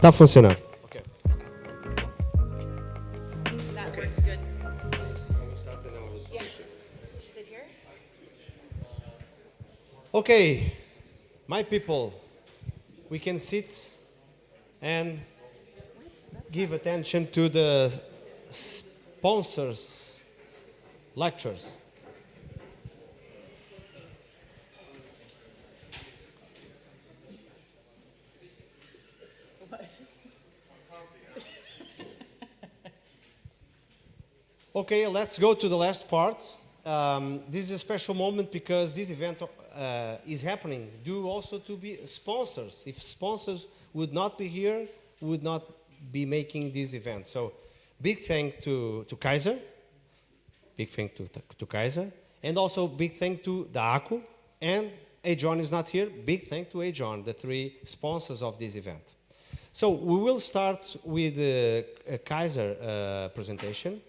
Tá funcionando. Okay. That works good. Yeah. Sit here. Okay, my people, we can sit and give attention to the sponsors' lectures. Okay, let's go to the last part. This is a special moment because this event is happening due also to be sponsors. If sponsors would not be here, we would not be making this event. So, big thank to Kaiser, big thank to Kaiser, and also big thank to the ACU, and A. John is not here, big thank to A. John, the three sponsors of this event. So, we will start with the Kaiser presentation.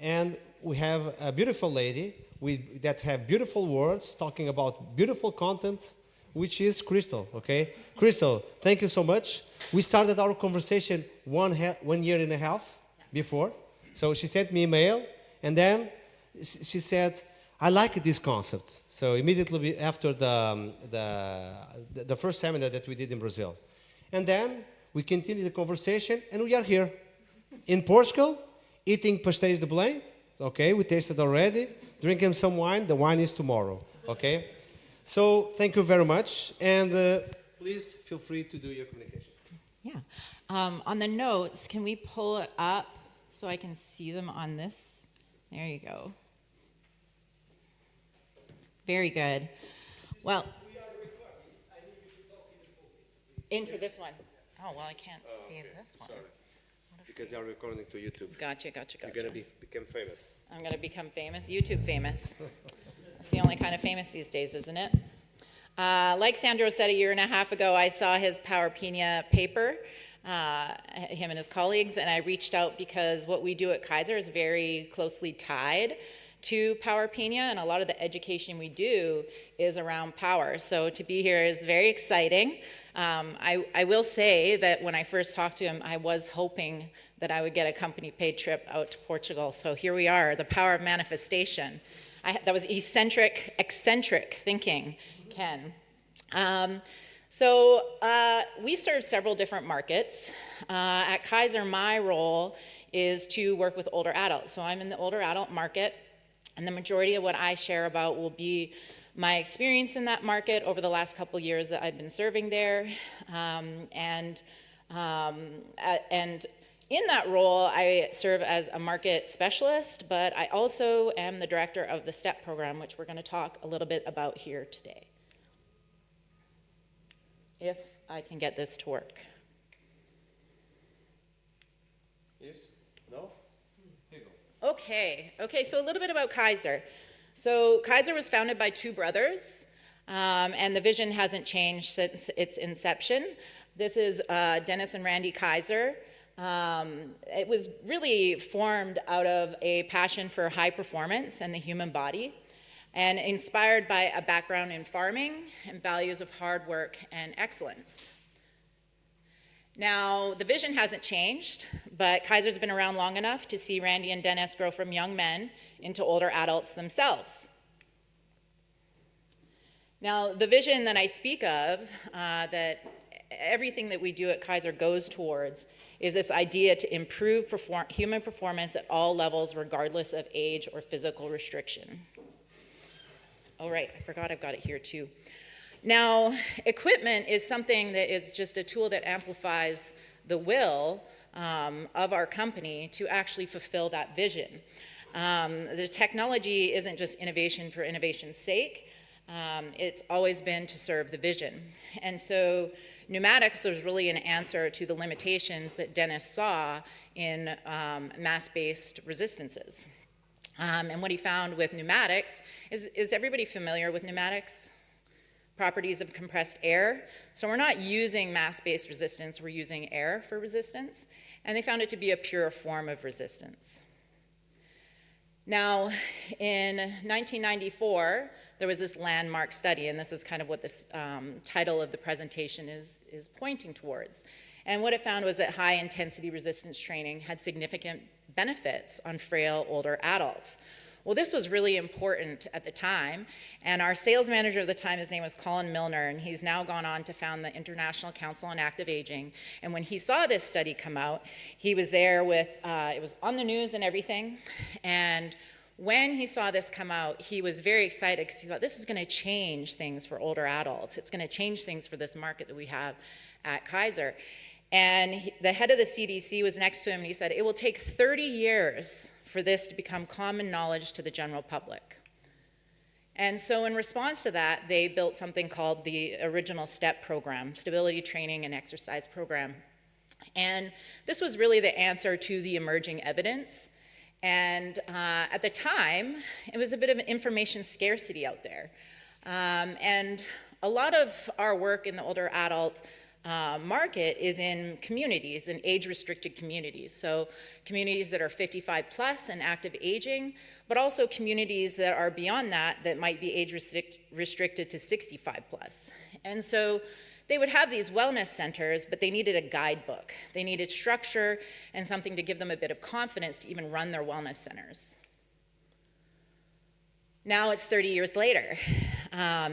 And we have a beautiful lady that have beautiful words talking about beautiful content, which is Crystal, okay? Crystal, thank you so much. We started our conversation 1 year and a half before. So she sent me an email, and then she said, I like this concept. So immediately after the first seminar that we did in Brazil. And then we continued the conversation, and we are here in Portugal, eating pastéis de Belém, okay, we tasted already, drinking some wine, the wine is tomorrow, okay? So, thank you very much, and please feel free to do your communication. Yeah. On the notes, can we pull it up so I can see them on this? There you go. Very good. Well, into this one. Oh, well, I can't see this one. Sorry. Because you're recording to YouTube. Gotcha. You're going to become famous. I'm going to become famous, YouTube famous. That's the only kind of famous these days, isn't it? Like Sandro said, 1.5 years ago, I saw his Powerpenia paper, him and his colleagues, and I reached out because what we do at Kaiser is very closely tied to Powerpenia, and a lot of the education we do is around power. So to be here is very exciting. I will say that when I first talked to him, I was hoping that I would get a company-paid trip out to Portugal. So here we are, the power of manifestation. That was eccentric thinking, Ken. We serve several different markets. At Kaiser, my role is to work with older adults. So I'm in the older adult market, and the majority of what I share about will be my experience in that market over the last couple years that I've been serving there. And in that role, I serve as a market specialist, but I also am the director of the STEP program, which we're going to talk a little bit about here today. If I can get this to work. Yes? No? Here you go. Okay, so a little bit about Kaiser. So Kaiser was founded by two brothers, and the vision hasn't changed since its inception. This is Dennis and Randy Kaiser. It was really formed out of a passion for high performance and the human body, and inspired by a background in farming and values of hard work and excellence. Now, the vision hasn't changed, but Kaiser's been around long enough to see Randy and Dennis grow from young men into older adults themselves. Now, the vision that I speak of, that everything that we do at Kaiser goes towards, is this idea to improve human performance at all levels, regardless of age or physical restriction. Oh, right, I forgot I've got it here too. Now, equipment is something that is just a tool that amplifies the will of our company to actually fulfill that vision. The technology isn't just innovation for innovation's sake. It's always been to serve the vision. And so pneumatics was really an answer to the limitations that Dennis saw in mass-based resistances. And what he found with pneumatics is everybody familiar with pneumatics? Properties of compressed air. So we're not using mass-based resistance, we're using air for resistance. And they found it to be a pure form of resistance. Now, in 1994, there was this landmark study, and this is kind of what this title of the presentation is pointing towards. And what it found was that high-intensity resistance training had significant benefits on frail older adults. Well, this was really important at the time, and our sales manager at the time, his name was Colin Milner, and he's now gone on to found the International Council on Active Aging. And when he saw this study come out, he was there with, it was on the news and everything, and when he saw this come out, he was very excited because he thought this is going to change things for older adults. It's going to change things for this market that we have at Kaiser. And the head of the CDC was next to him, and he said, it will take 30 years for this to become common knowledge to the general public. And so in response to that, they built something called the original STEP program, Stability Training and Exercise Program. And this was really the answer to the emerging evidence. And at the time, it was a bit of an information scarcity out there. And a lot of our work in the older adult market is in communities, in age-restricted communities. So communities that are 55 plus and active aging, but also communities that are beyond that that might be age-restricted to 65 plus. And so they would have these wellness centers, but they needed a guidebook. They needed structure and something to give them a bit of confidence to even run their wellness centers. Now it's 30 years later.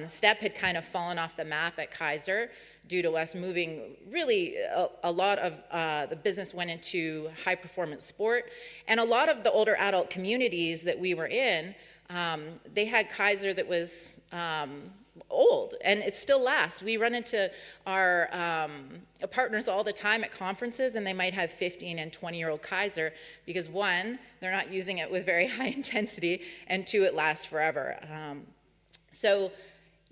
STEP had kind of fallen off the map at Kaiser due to us moving, really a lot of the business went into high performance sport, and a lot of the older adult communities that we were in, they had Kaiser that was old, and it still lasts. We run into our partners all the time at conferences, and they might have 15 and 20-year-old Kaiser because one, they're not using it with very high intensity, and two, it lasts forever. So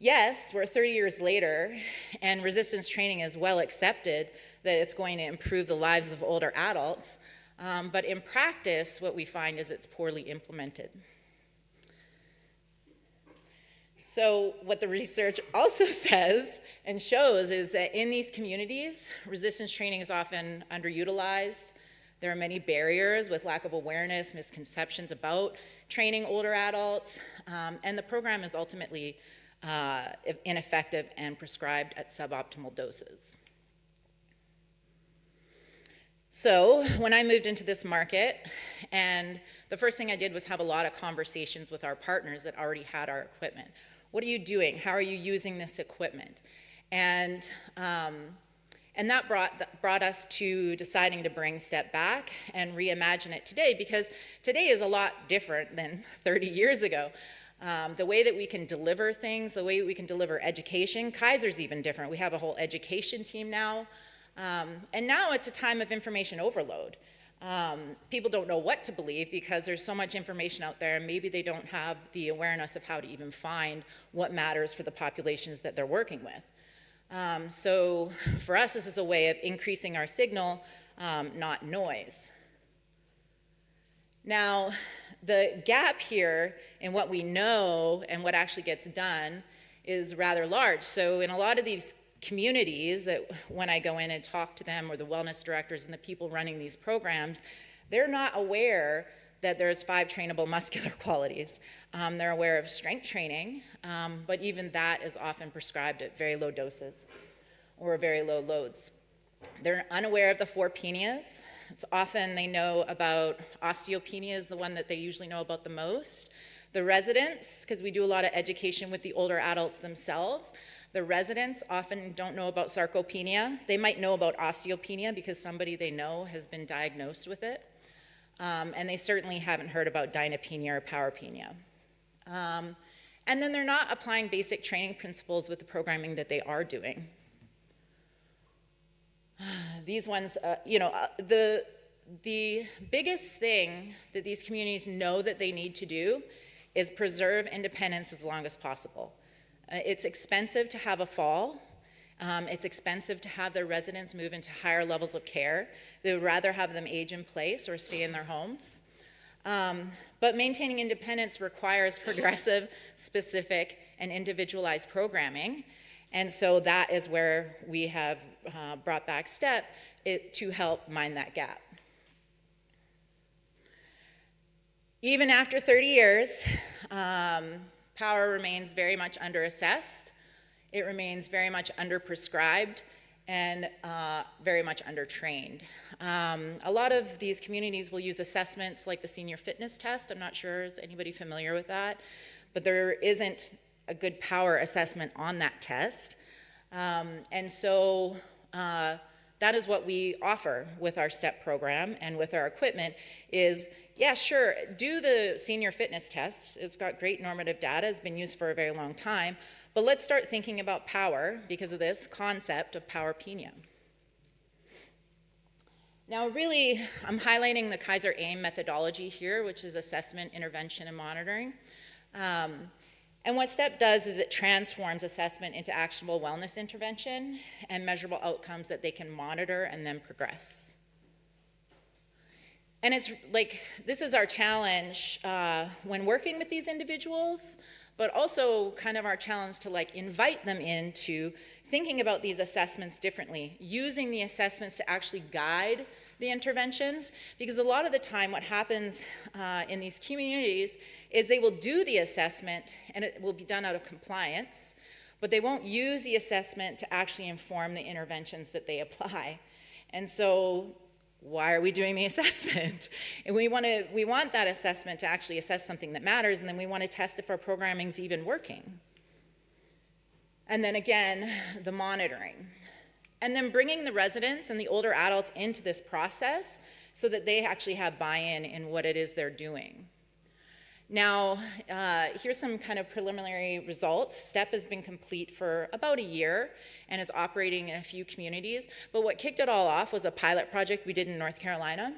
yes, we're 30 years later, and resistance training is well accepted that it's going to improve the lives of older adults, but in practice, what we find is it's poorly implemented. So what the research also says and shows is that in these communities, resistance training is often underutilized. There are many barriers with lack of awareness, misconceptions about training older adults, and the program is ultimately ineffective and prescribed at suboptimal doses. So when I moved into this market, and the first thing I did was have a lot of conversations with our partners that already had our equipment. What are you doing? How are you using this equipment? And that brought us to deciding to bring STEP back and reimagine it today, because today is a lot different than 30 years ago. The way that we can deliver things, the way we can deliver education, Kaiser's even different. We have a whole education team now. And now it's a time of information overload. People don't know what to believe because there's so much information out there, and maybe they don't have the awareness of how to even find what matters for the populations that they're working with. So for us, this is a way of increasing our signal, not noise. Now, the gap here in what we know and what actually gets done is rather large. So in a lot of these communities that when I go in and talk to them, or the wellness directors and the people running these programs, they're not aware that there's 5 trainable muscular qualities. They're aware of strength training, but even that is often prescribed at very low doses or very low loads. They're unaware of the 4 penias. It's often they know about osteopenia is the one that they usually know about the most. The residents, because we do a lot of education with the older adults themselves, the residents often don't know about sarcopenia. They might know about osteopenia because somebody they know has been diagnosed with it. And they certainly haven't heard about dynapenia or powerpenia. And then they're not applying basic training principles with the programming that they are doing. These ones, the biggest thing that these communities know that they need to do is preserve independence as long as possible. It's expensive to have a fall. It's expensive to have their residents move into higher levels of care. They would rather have them age in place or stay in their homes. But maintaining independence requires progressive, specific, and individualized programming. And so that is where we have brought back STEP to help mind that gap. Even after 30 years, Power remains very much underassessed. It remains very much underprescribed, and very much undertrained. A lot of these communities will use assessments like the senior fitness test. I'm not sure, is anybody familiar with that? But there isn't a good power assessment on that test. And so that is what we offer with our STEP program and with our equipment is, yeah, sure, do the senior fitness test. It's got great normative data, it's been used for a very long time, but let's start thinking about power because of this concept of Powerpenia. Now really, I'm highlighting the Kaiser AIM methodology here, which is assessment, intervention, and monitoring. And what STEP does is it transforms assessment into actionable wellness intervention and measurable outcomes that they can monitor and then progress. And it's like, this is our challenge when working with these individuals, but also kind of our challenge to like invite them into thinking about these assessments differently, using the assessments to actually guide the interventions, because a lot of the time what happens in these communities is they will do the assessment and it will be done out of compliance, but they won't use the assessment to actually inform the interventions that they apply. And so why are we doing the assessment? And we want that assessment to actually assess something that matters, and then we want to test if our programming's even working. And then again, the monitoring. And then bringing the residents and the older adults into this process so that they actually have buy-in in what it is they're doing. Now, here's some kind of preliminary results. STEP has been complete for about a year and is operating in a few communities. But what kicked it all off was a pilot project we did in North Carolina.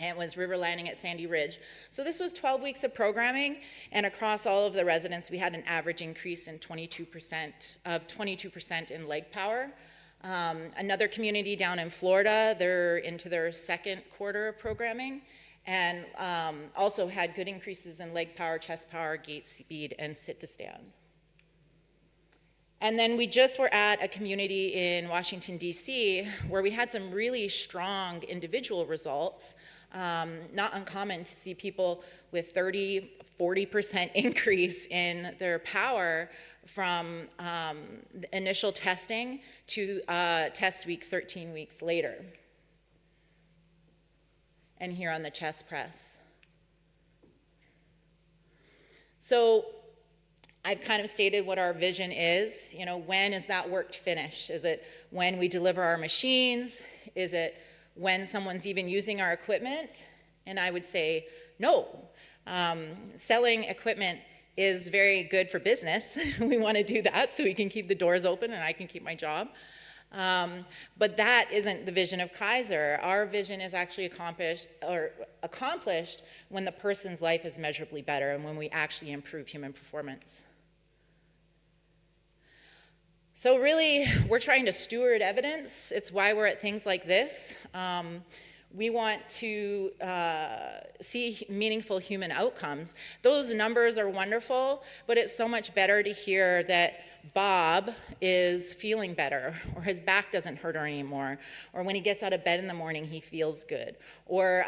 And it was river lining at Sandy Ridge. So this was 12 weeks of programming, and across all of the residents, we had an average increase in 22% in leg power. Another community down in Florida, they're into their second quarter of programming, and also had good increases in leg power, chest power, gait speed, and sit to stand. And then we just were at a community in Washington, D.C., where we had some really strong individual results. Not uncommon to see people with 30, 40% increase in their power from initial testing to test week 13 weeks later. And here on the chest press. So I've kind of stated what our vision is. You know, when is that work finished? Is it when we deliver our machines? Is it when someone's even using our equipment? And I would say no. Selling equipment is very good for business. We want to do that so we can keep the doors open and I can keep my job. But that isn't the vision of Kaiser. Our vision is actually accomplished when the person's life is measurably better and when we actually improve human performance. So really, we're trying to steward evidence. It's why we're at things like this. We want to see meaningful human outcomes. Those numbers are wonderful, but it's so much better to hear that Bob is feeling better, or his back doesn't hurt anymore, or when he gets out of bed in the morning, he feels good. Or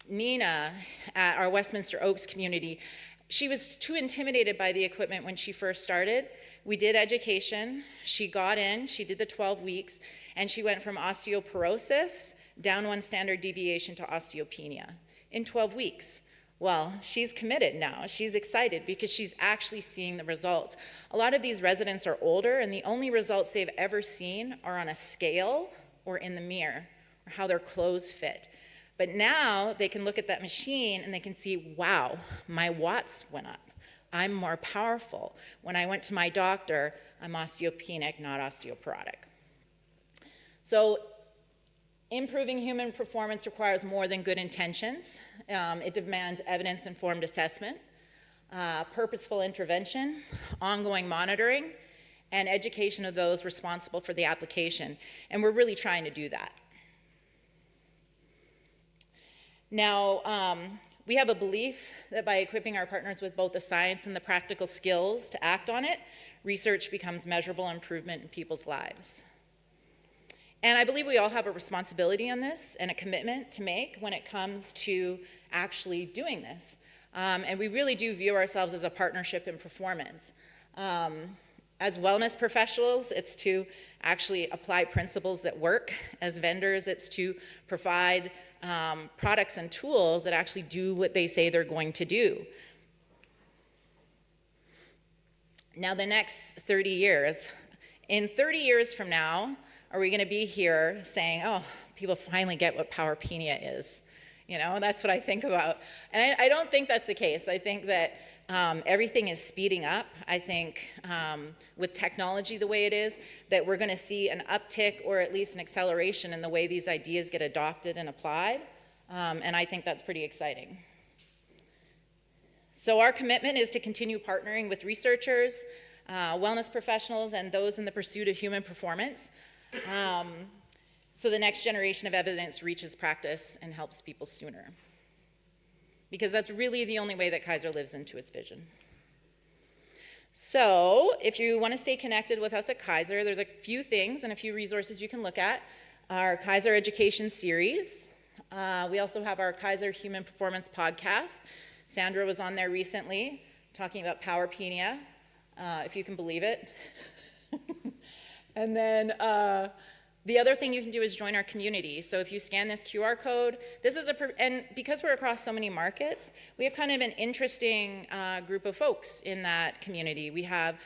Nina at our Westminster Oaks community, she was too intimidated by the equipment when she first started. We did education, she got in, she did the 12 weeks, and she went from osteoporosis down 1 standard deviation to osteopenia in 12 weeks. Well, she's committed now. She's excited because she's actually seeing the results. A lot of these residents are older, and the only results they've ever seen are on a scale or in the mirror, or how their clothes fit. But now they can look at that machine and they can see, wow, my watts went up. I'm more powerful. When I went to my doctor, I'm osteopenic, not osteoporotic. So improving human performance requires more than good intentions. It demands evidence-informed assessment, purposeful intervention, ongoing monitoring, and education of those responsible for the application. And we're really trying to do that. Now, we have a belief that by equipping our partners with both the science and the practical skills to act on it, research becomes measurable improvement in people's lives. And I believe we all have a responsibility on this and a commitment to make when it comes to actually doing this. And we really do view ourselves as a partnership in performance. As wellness professionals, it's to actually apply principles that work. As vendors, it's to provide products and tools that actually do what they say they're going to do. Now, the next 30 years, in 30 years from now, are we going to be here saying, oh, people finally get what Powerpenia is? You know, that's what I think about. And I don't think that's the case. I think that everything is speeding up. I think with technology the way it is, that we're going to see an uptick or at least an acceleration in the way these ideas get adopted and applied. And I think that's pretty exciting. So our commitment is to continue partnering with researchers, wellness professionals, and those in the pursuit of human performance. So the next generation of evidence reaches practice and helps people sooner. Because that's really the only way that Kaiser lives into its vision. So if you want to stay connected with us at Kaiser, there's a few things and a few resources you can look at. Our Kaiser Education Series. We also have our Kaiser Human Performance podcast. Sandra was on there recently talking about Powerpenia, if you can believe it. And then the other thing you can do is join our community. So if you scan this QR code, this is and because we're across so many markets, we have kind of an interesting group of folks in that community. We have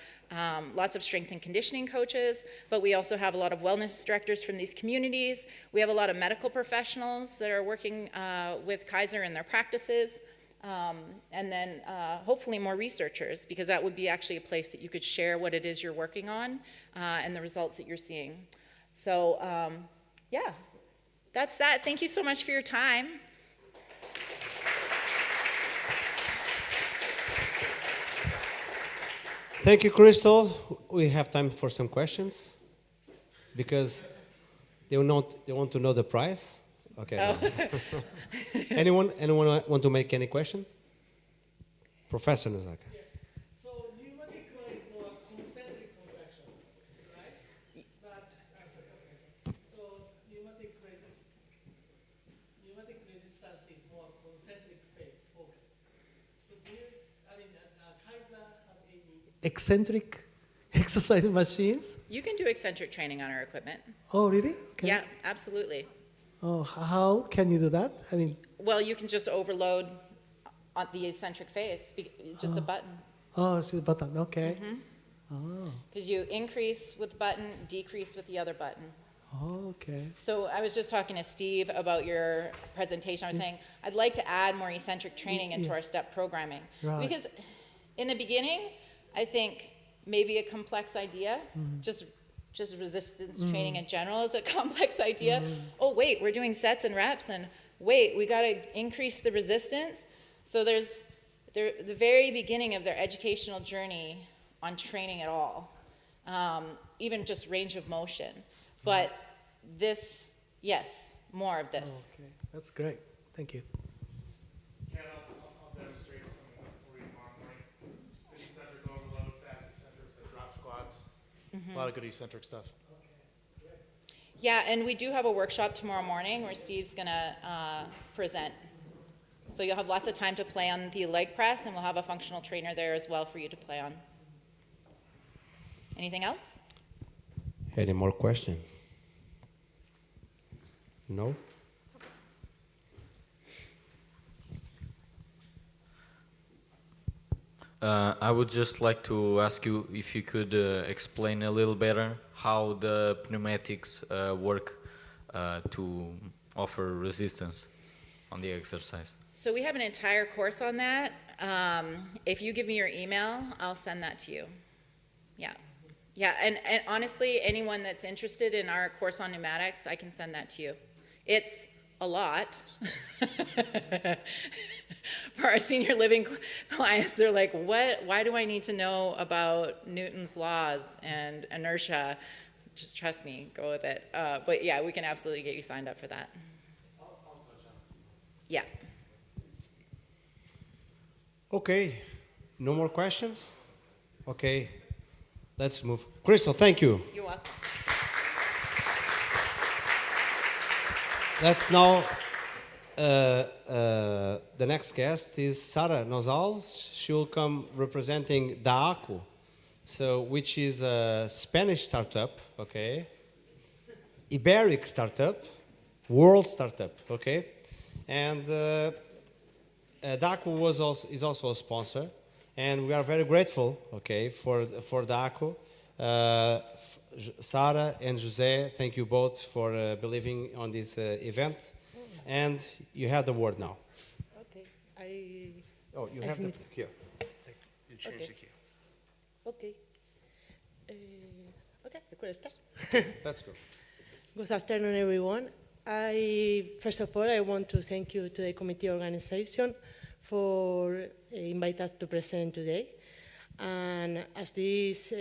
lots of strength and conditioning coaches, but we also have a lot of wellness directors from these communities. We have a lot of medical professionals that are working with Kaiser in their practices. And then hopefully more researchers, because that would be actually a place that you could share what it is you're working on and the results that you're seeing. So, yeah, that's that. Thank you so much for your time. Thank you, Crystal. We have time for some questions because they want to know the price. Okay. Oh. Anyone want to make any question? Professor Nazaka. So pneumatic flow is more concentric contraction, right? But so pneumatic resistance is more concentric phase focused. So Kaiser have any eccentric exercise machines? You can do eccentric training on our equipment. Oh, really? Okay. Yeah, absolutely. Oh, how can you do that? I mean, Well, you can just overload on the eccentric phase, just a button. oh, it's a button. Okay. Because you increase with the button, decrease with the other button. Oh, okay. So I was just talking to Steve about your presentation. I was saying, I'd like to add more eccentric training into Yeah. our step programming. Right. Because in the beginning, I think maybe a complex idea, just resistance training in general is a complex idea. Oh, wait, we're doing sets and reps, and wait, we got to increase the resistance. So there's the very beginning of their educational journey on training at all, even just range of motion. But this, yes, more of this. Okay, that's great. Thank you. Yeah, I'll demonstrate some for you tomorrow morning. Good eccentric overload, fast eccentrics, that drop squats. A lot of good eccentric stuff. Yeah, and we do have a workshop tomorrow morning where Steve's gonna present. So you'll have lots of time to play on the leg press, and we'll have a functional trainer there as well for you to play on. Anything else? Any more questions? No? I would just like to ask you if you could explain a little better how the pneumatics work to offer resistance on the exercise. So we have an entire course on that. If you give me your email, I'll send that to you. Yeah. Yeah, and honestly, anyone that's interested in our course on pneumatics, I can send that to you. It's a lot. For our senior living clients, they're like, what? Why do I need to know about Newton's laws and inertia? Just trust me, go with it. But yeah, we can absolutely get you signed up for that. Yeah. Okay. No more questions? Okay. Let's move. Crystal, thank you. You're welcome. Let's now, the next guest is Sara Nosals. She will come representing DAACO. so which is a Spanish startup, okay, Iberic startup, world startup, okay, and DACO is also a sponsor, and we are very grateful, okay, for DACO. Sarah and Jose, thank you both for believing on this event, and you have the word now. Okay, Oh, you have the here. You change Okay. the key. okay. Okay, I could start. Let's go. Good afternoon, everyone. First of all, I want to thank you to the committee organization for inviting us to present today. And as this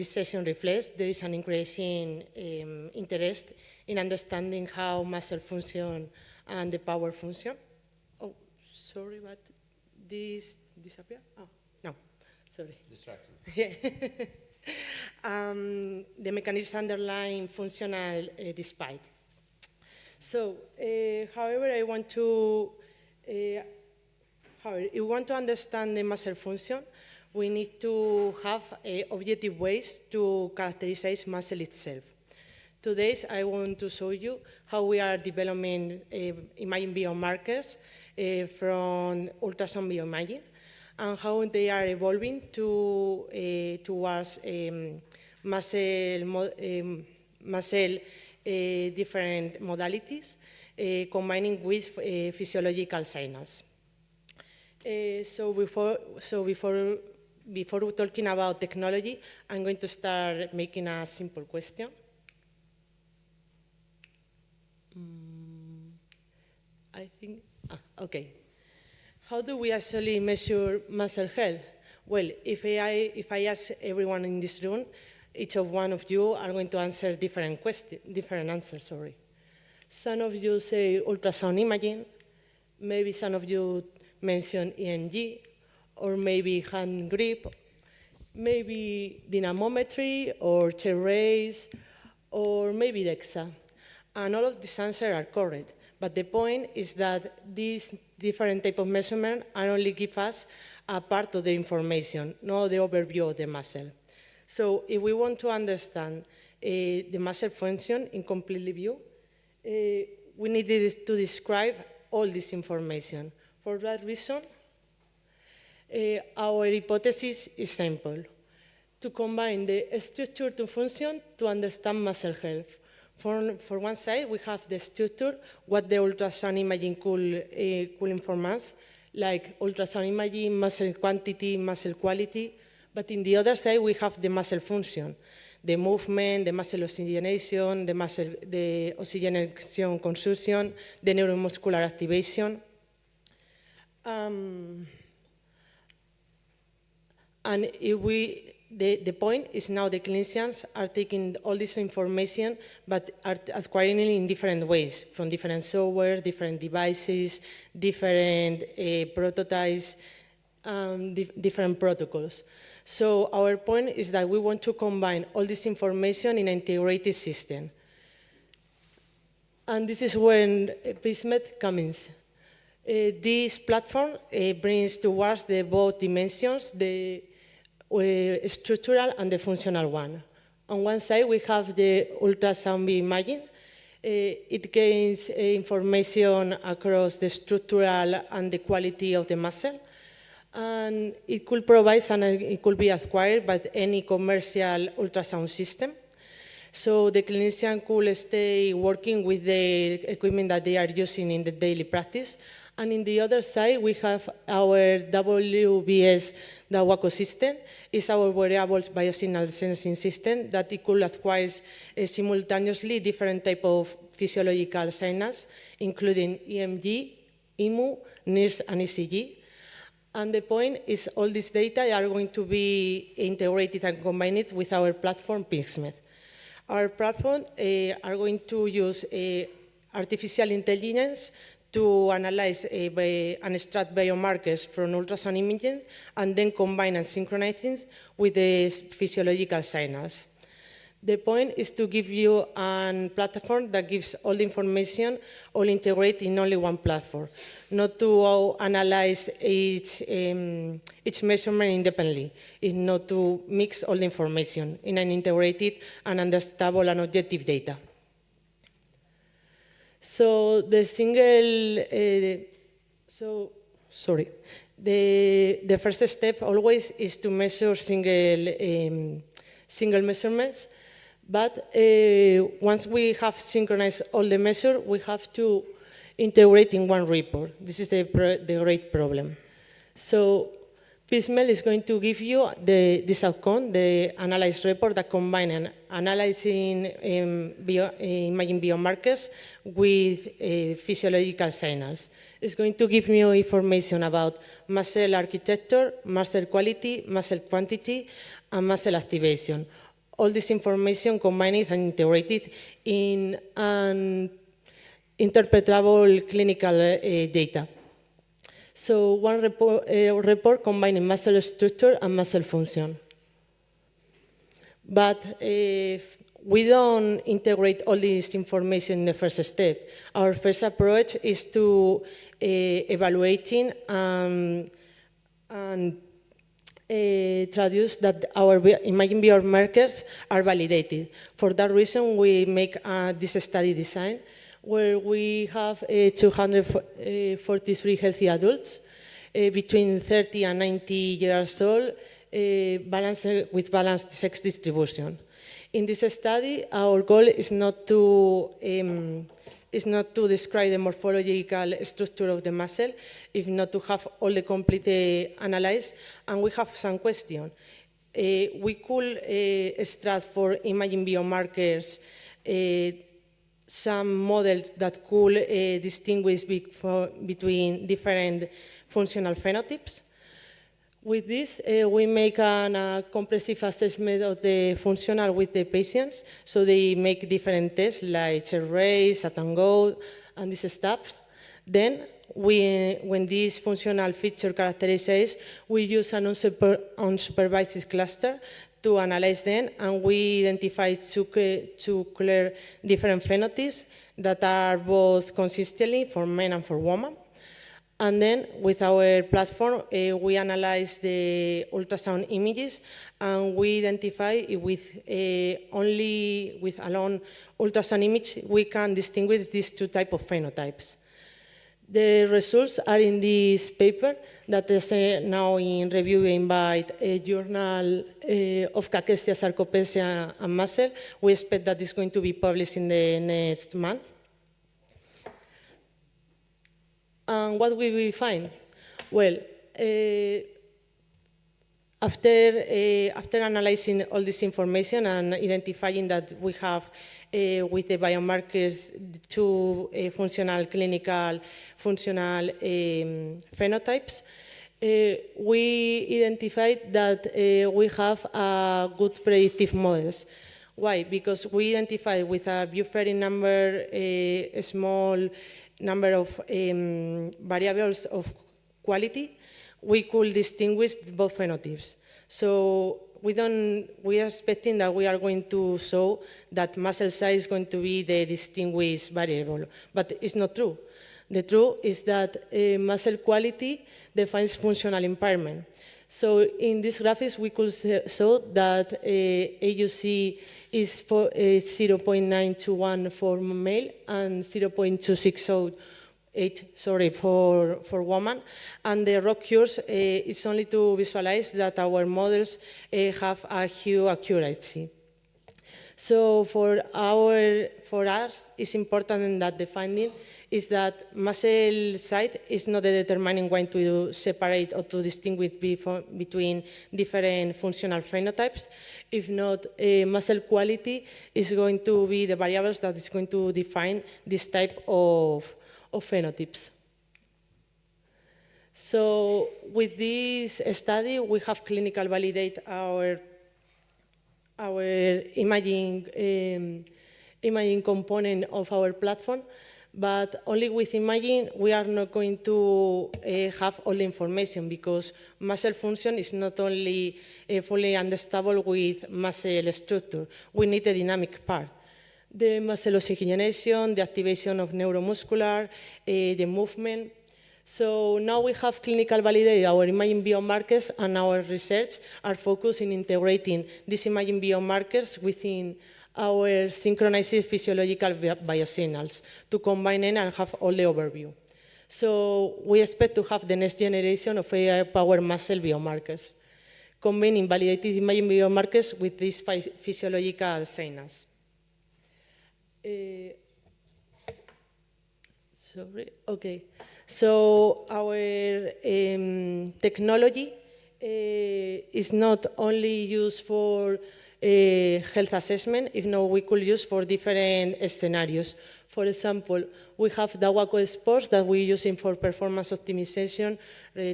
session reflects, there is an increasing interest in understanding how muscle function and the power function. Oh, sorry, but this disappeared? Oh, no, sorry. Distracting. The mechanism underlying functional despite. So, however, if you want to understand the muscle function, we need to have objective ways to characterize muscle itself. Today, I want to show you how we are developing imaging biomarkers from ultrasound bioimaging and how they are evolving towards muscle different modalities, combining with physiological signals. So before talking about technology, I'm going to start making a simple question. I think, okay. How do we actually measure muscle health? Well, if I ask everyone in this room, each of one of you are going to answer different answers, sorry. Some of you say ultrasound imaging, maybe some of you mention EMG, or maybe hand grip, maybe dynamometry, or chair raise, or maybe DEXA. And all of these answers are correct. But the point is that these different types of measurements only give us a part of the information, not the overview of the muscle. So if we want to understand the muscle function in complete view, we need to describe all this information. For that reason, our hypothesis is simple: to combine the structure to function to understand muscle health. For one side, we have the structure, what the ultrasound imaging could inform us, like ultrasound imaging, muscle quantity, muscle quality. But in the other side, we have the muscle function, the movement, the muscle oxygenation, the oxygenation consumption, the neuromuscular activation. And the point is now the clinicians are taking all this information, but are acquiring it in different ways, from different software, different devices, different prototypes, different protocols. So our point is that we want to combine all this information in an integrated system. And this is when PISMED comes in. This platform brings towards the both dimensions, the structural and the functional one. On one side, we have the ultrasound imaging. It gains information across the structural and the quality of the muscle. And it could provide and it could be acquired by any commercial ultrasound system. So the clinician could stay working with the equipment that they are using in the daily practice. And in the other side, we have our WBS, the WACO system. It's our wearables biosignal sensing system that it could acquire simultaneously different type of physiological signals, including EMG, IMU, NIRS, and ECG. And the point is all this data are going to be integrated and combined with our platform, PISMED. Our platform are going to use artificial intelligence to analyze and extract biomarkers from ultrasound imaging and then combine and synchronize it with the physiological signals. The point is to give you a platform that gives all the information, all integrated in only one platform, not to analyze each measurement independently. It's not to mix all the information in an integrated and understandable and objective data. So the the first step always is to measure single measurements. But once we have synchronized all the measures, we have to integrate in one report. This is the great problem. So Pismel is going to give you this outcome, the analyzed report that combines analyzing imaging biomarkers with physiological signals. It's going to give you information about muscle architecture, muscle quality, muscle quantity, and muscle activation. All this information combined and integrated in an interpretable clinical data. So one report combining muscle structure and muscle function. But we don't integrate all this information in the first step. Our first approach is to evaluating and traduce that our imaging biomarkers are validated. For that reason, we make this study design where we have 243 healthy adults between 30 and 90 years old, with balanced sex distribution. In this study, our goal is not to describe the morphological structure of the muscle, if not to have all the complete analyzed, and we have some questions. We could extract for imaging biomarkers some models that could distinguish between different functional phenotypes. With this, we make a comprehensive assessment of the functional with the patients. So they make different tests like chest raise, sat and go, and this stuff. Then, when this functional feature characterizes, we use an unsupervised cluster to analyze them, and we identify two clear different phenotypes that are both consistently for men and for women. And then with our platform, we analyze the ultrasound images, and we identify with alone ultrasound image, we can distinguish these two types of phenotypes. The results are in this paper that is now in reviewing by a journal of cachexia, sarcopenia, and muscle. We expect that it's going to be published in the next month. And what will we find? Well, after analyzing all this information and identifying that we have with the biomarkers two functional phenotypes, we identified that we have good predictive models. Why? Because we identified with a Bufferin number, a small number of variables of quality, we could distinguish both phenotypes. So we are expecting that we are going to show that muscle size is going to be the distinguished variable, but it's not true. The truth is that muscle quality defines functional impairment. So in these graphics, we could show that AUC is 0.921 for male and 0.2608 for woman. And the raw curves is only to visualize that our models have a huge accuracy. So for us, it's important that the finding is that muscle size is not the determining way to separate or to distinguish between different functional phenotypes. If not, muscle quality is going to be the variables that is going to define this type of phenotypes. So with this study, we have clinical validate our imaging component of our platform, But only with imaging, we are not going to have all the information because muscle function is not only fully understandable with muscle structure. We need the dynamic part. The muscle oxygenation, the activation of neuromuscular, the movement. So now we have clinical validated our imaging biomarkers, and our research are focused in integrating these imaging biomarkers within our synchronized physiological biosignals to combine it and have all the overview. So we expect to have the next generation of AI-powered muscle biomarkers, combining validated imaging biomarkers with these physiological signals. Sorry, okay. So our technology is not only used for health assessment, if not, we could use for different scenarios. For example, we have Dawaco Sports that we're using for performance optimization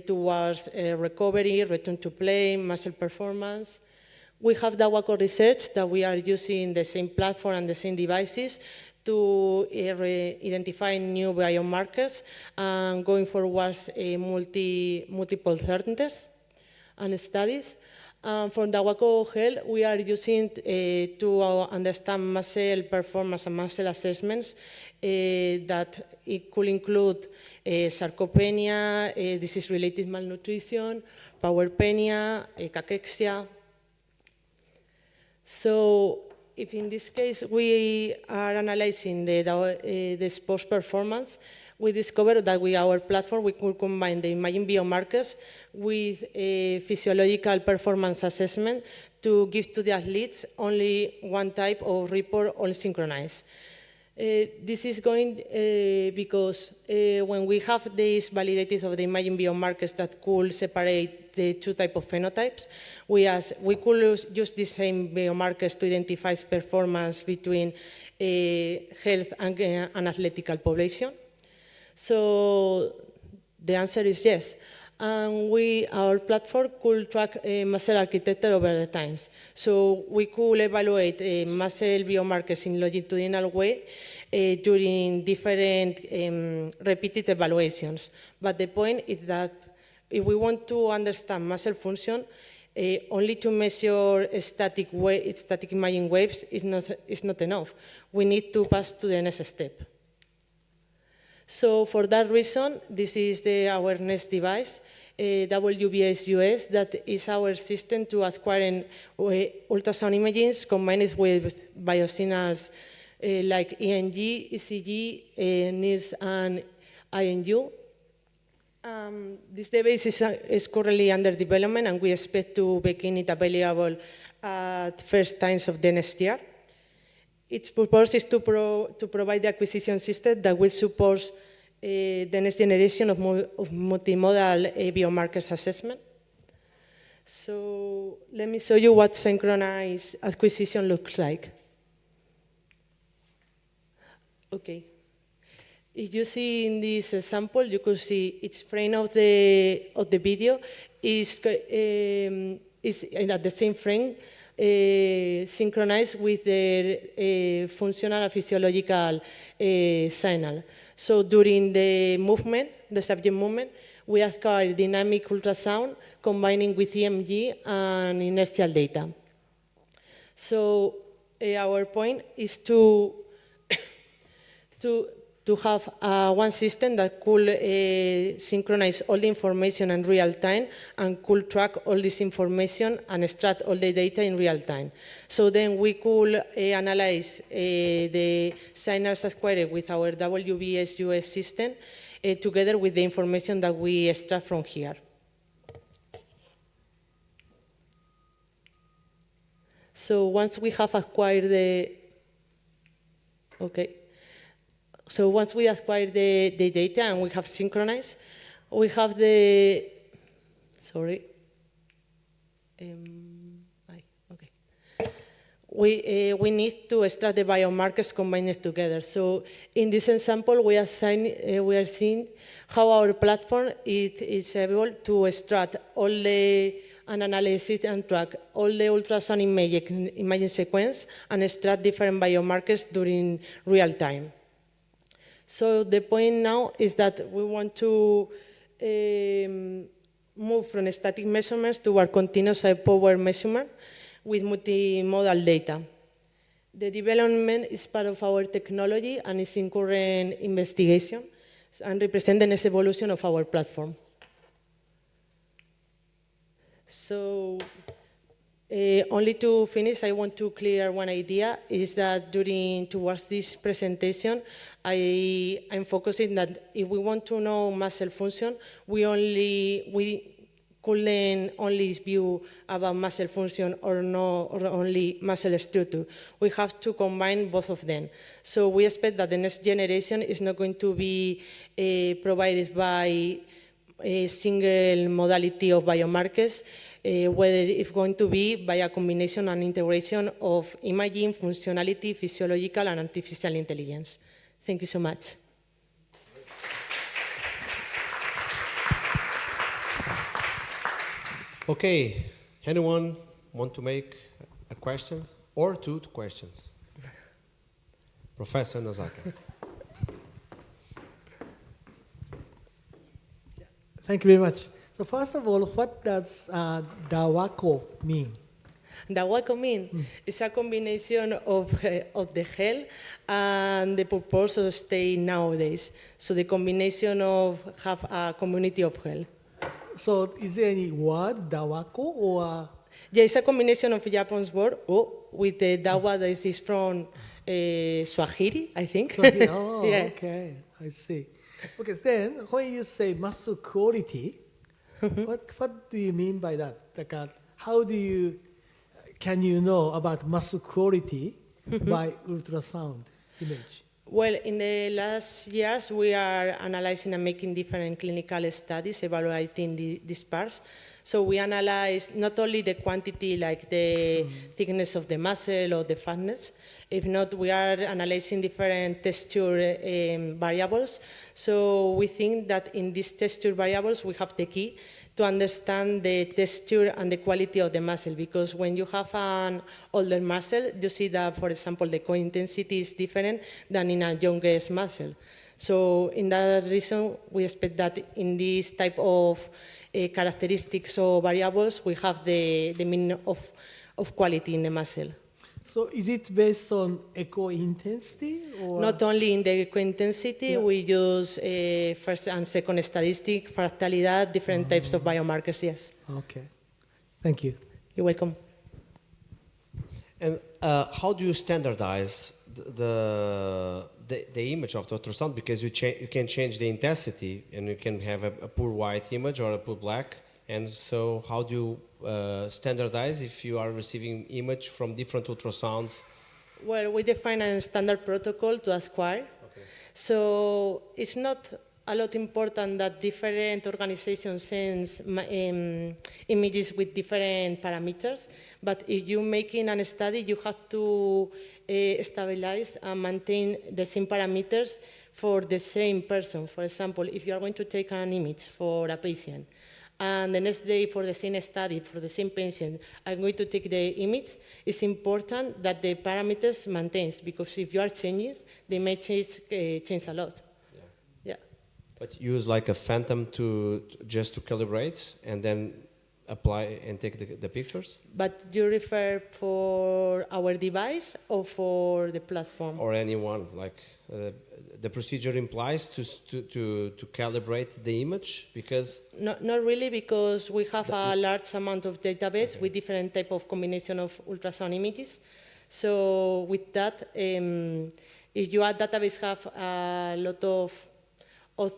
towards recovery, return to play, muscle performance. We have Dawaco Research that we are using the same platform and the same devices to identify new biomarkers and going forward multiple certainties and studies. For Dawaco Health, we are using to understand muscle performance and muscle assessments that it could include sarcopenia, disease-related malnutrition, Powerpenia, cachexia. So if in this case we are analyzing the sports performance, we discovered that with our platform we could combine the imaging biomarkers with a physiological performance assessment to give to the athletes only one type of report, all synchronized. This is going because when we have these validated of the imaging biomarkers that could separate the two types of phenotypes, we could use the same biomarkers to identify performance between health and athletical population. So the answer is yes. And our platform could track muscle architecture over the times. So we could evaluate muscle biomarkers in longitudinal way during different repeated evaluations. But the point is that if we want to understand muscle function, only to measure static imaging waves is not enough. We need to pass to the next step. So for that reason, this is our next device, WBS-US, that is our system to acquire ultrasound images combined with biosignals like ENG, ECG, NIRS, and INU. This device is currently under development, and we expect to begin it available at first times of the next year. Its purpose is to provide the acquisition system that will support the next generation of multimodal biomarkers assessment. So let me show you what synchronized acquisition looks like. Okay. If you see in this example, you could see each frame of the video is at the same frame. Synchronized with the functional and physiological signal. So during the movement, the subject movement, we acquire dynamic ultrasound combining with EMG and inertial data. So our point is to have one system that could synchronize all the information in real time and could track all this information and extract all the data in real time. So then we could analyze the signals acquired with our WBS-US system together with the information that we extract from here. So once we have acquired So once we acquire the data and we have synchronized, we have we need to extract the biomarkers combined together. So in this example, we are seeing how our platform is able to extract all the and analysis and track all the ultrasound imaging sequence and extract different biomarkers during real time. So the point now is that we want to move from static measurements toward continuous power measurement with multimodal data. The development is part of our technology and is in current investigation and represent the next evolution of our platform. So, only to finish, I want to clear one idea, is that towards this presentation, I'm focusing that if we want to know muscle function, we couldn't only view about muscle function or only muscle structure. We have to combine both of them. So we expect that the next generation is not going to be provided by a single modality of biomarkers, whether it's going to be by a combination and integration of imaging, functionality, physiological, and artificial intelligence. Thank you so much. Okay, anyone want to make a question or two questions? Professor Nazaka. Thank you very much. So first of all, what does DAWACO mean? The WACO mean is a combination of the health and the purpose of stay nowadays. So the combination of have a community of health. So is there any word, DAWACO, or Yeah, it's a combination of Japanese word with the dawa that is from Swahili, I think. Swahili? Oh, Yeah. okay, I see. Okay, then when you say muscle quality, what do you mean by that? Like, can you know about muscle quality by ultrasound image? Well, in the last years, we are analyzing and making different clinical studies evaluating these parts. So we analyze not only the quantity, like the thickness of the muscle or the fatness. If not, we are analyzing different texture variables. So we think that in these texture variables, we have the key to understand the texture and the quality of the muscle, because when you have an older muscle, you see that, for example, the core intensity is different than in a youngest muscle. So in that reason, we expect that in this type of characteristics or variables, we have the meaning of quality in the muscle. So is it based on echo intensity or Not only in the echo intensity, Yeah. we use first and second statistic, fractalidad, different types of biomarkers, yes. Okay, thank you. You're welcome. And how do you standardize the image of the ultrasound? Because you can change the intensity, and you can have a poor white image or a poor black. And so how do you standardize if you are receiving image from different ultrasounds? Well, we define a standard protocol to acquire. Okay. So it's not a lot important that different organizations send images with different parameters, but if you're making a study, you have to stabilize and maintain the same parameters for the same person. For example, if you are going to take an image for a patient, and the next day for the same study, for the same patient, I'm going to take the image, it's important that the parameters maintains, because if you are changing, the image change a lot. Yeah. But use like a phantom just to calibrate and then apply and take the pictures? But you refer for our device or for the platform? Or anyone, like the procedure implies to calibrate the image, because Not really, because we have a large amount of database Okay. with different type of combination of ultrasound images. So with that, if your database have a lot of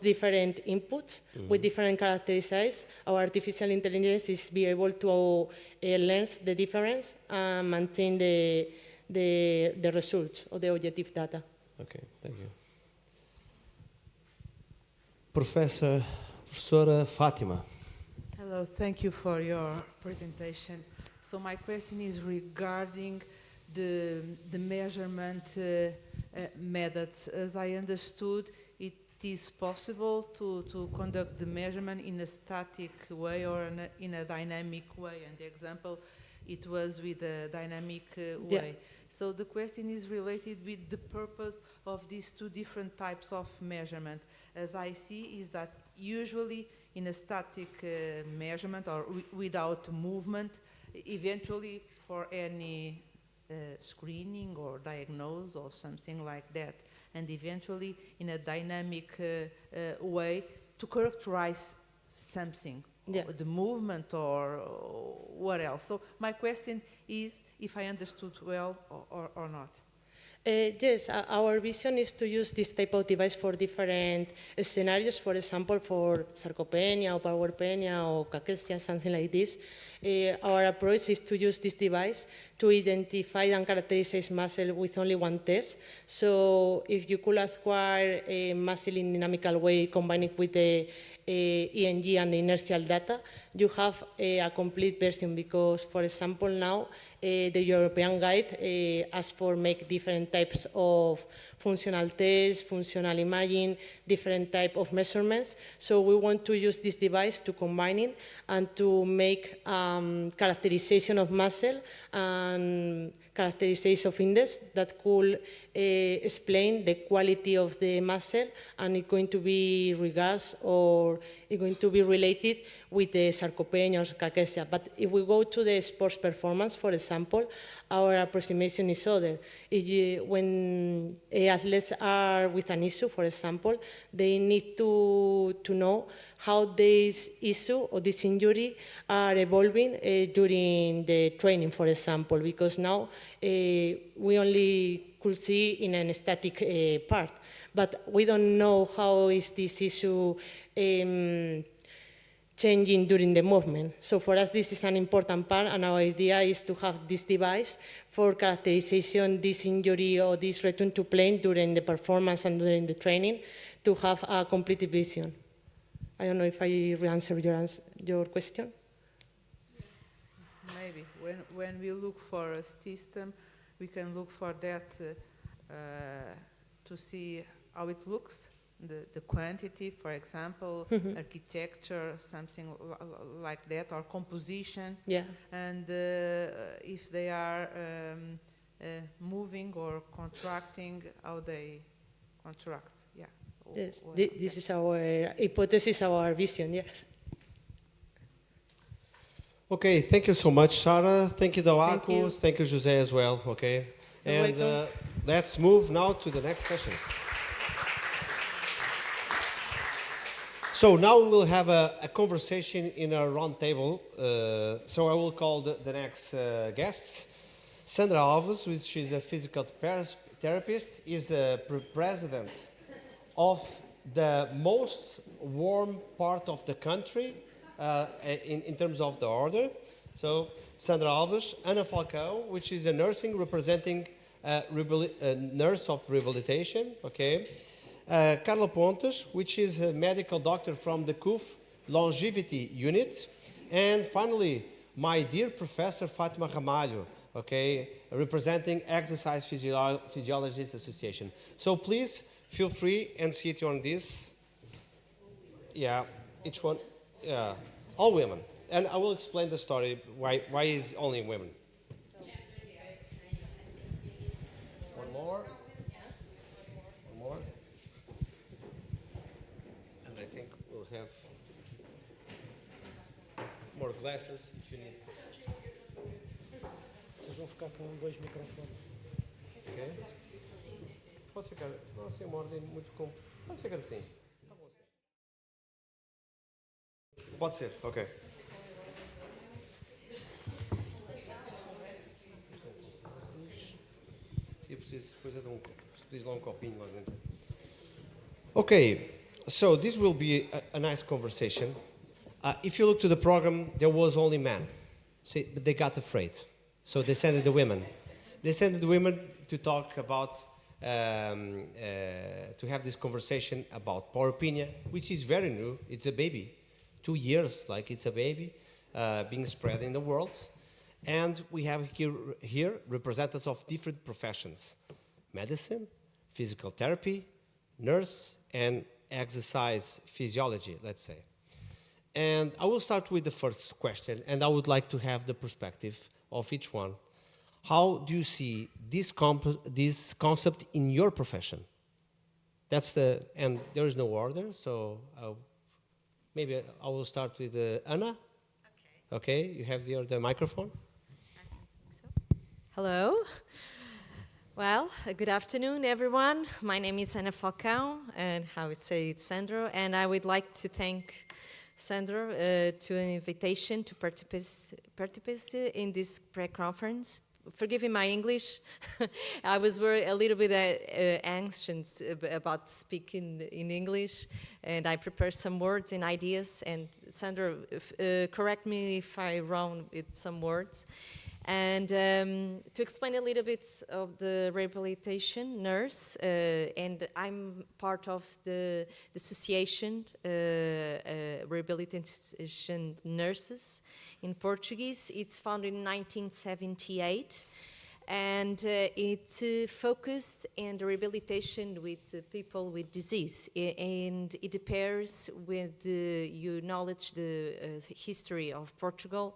different inputs with different characteristics, our artificial intelligence is be able to learn the difference and maintain the results of the objective data. okay, thank you. Professora Fátima. Hello, thank you for your presentation. So my question is regarding the measurement methods. As I understood, it is possible to conduct the measurement in a static way or in a dynamic way. And the example, it was with a dynamic way. So the question is related with the purpose of these two different types of measurement. As I see is that usually in a static measurement or without movement, eventually for any screening or diagnose or something like that, and eventually in a dynamic way to characterize something, Yeah. the movement or what else. So my question is if I understood well or not. Yes, our vision is to use this type of device for different scenarios. For example, for sarcopenia or Powerpenia or cachexia, something like this. Our approach is to use this device to identify and characterize muscle with only one test. So if you could acquire a muscle in dynamical way, combine it with the ENG and the inertial data, you have a complete version because, for example, now the European guide asks for make different types of functional tests, functional imaging, different type of measurements. So we want to use this device to combine it and to make characterization of muscle and characterization of index that could explain the quality of the muscle, and it's going to be regards or it's going to be related with the sarcopenia or cachexia. But if we go to the sports performance, for example, our approximation is other. When athletes are with an issue, for example, they need to know how this issue or this injury are evolving during the training, for example, because now we only could see in a static part, but we don't know how is this issue changing during the movement. So for us, this is an important part, and our idea is to have this device for characterization, this injury or this return to play during the performance and during the training, to have a complete vision. I don't know if I answered your question. Maybe when we look for a system, we can look for that to see how it looks, the quantity, for example, architecture, something like that, or composition. Yeah. And if they are moving or contracting, how they contract. Yeah. Yes, Or- this is our hypothesis, our vision, yes. Okay, thank you so much, Sarah. Thank you, Thank Doaco. you. Thank you, Jose, as well. Okay, You're and welcome. let's move now to the next session. So now we will have a conversation in a round table. So I will call the next guests. Sandra Alves, which is a physical therapist, is the president of the most warm part of the country in terms of the order. So Sandra Alves, Ana Falcão, which is a nursing representing nurse of rehabilitation. Okay. Carla Pontes, which is a medical doctor from the CUF Longevity Unit. And finally, my dear Professor Fátima Ramalho, okay, representing Exercise Physiologists Association. So please feel free and sit on this. Yeah, each one, yeah, all women. And I will explain the story, why is only women. One more. One more. And I think we'll have more glasses if you need. Vocês vão ficar com 2 microfones. Ok? Pode ficar, não assim uma ordem muito com. Pode ficar assim. Tá bom assim. Pode ser, ok. Eu preciso depois é de preciso lá um copinho lá dentro. Okay, so this will be a nice conversation. If you look to the program, there was only men. See, but they got afraid. So they sent the women. They sent the women to talk about, to have this conversation about Powerpenia, which is very new. It's a baby, 2 years, like it's a baby, being spread in the world. And we have here representatives of different professions: medicine, physical therapy, nurse, and exercise physiology, let's say. And I will start with the first question, and I would like to have the perspective of each one. How do you see this concept in your profession? That's the, and there is no order, so maybe I will start with Anna. Okay, you have the microphone. Hello. Well, good afternoon, everyone. My name is Ana Falcão, and how we say it's Sandro, and I would like to thank Sandro to an invitation to participate in this pre-conference. Forgive me my English. I was a little bit anxious about speaking in English, and I prepared some words and ideas, and Sandro, correct me if I'm wrong with some words. And to explain a little bit of the rehabilitation nurse, and I'm part of the association rehabilitation nurses in Portuguese. It's founded in 1978, and it focused on the rehabilitation with people with disease, and it appears with you knowledge the history of Portugal.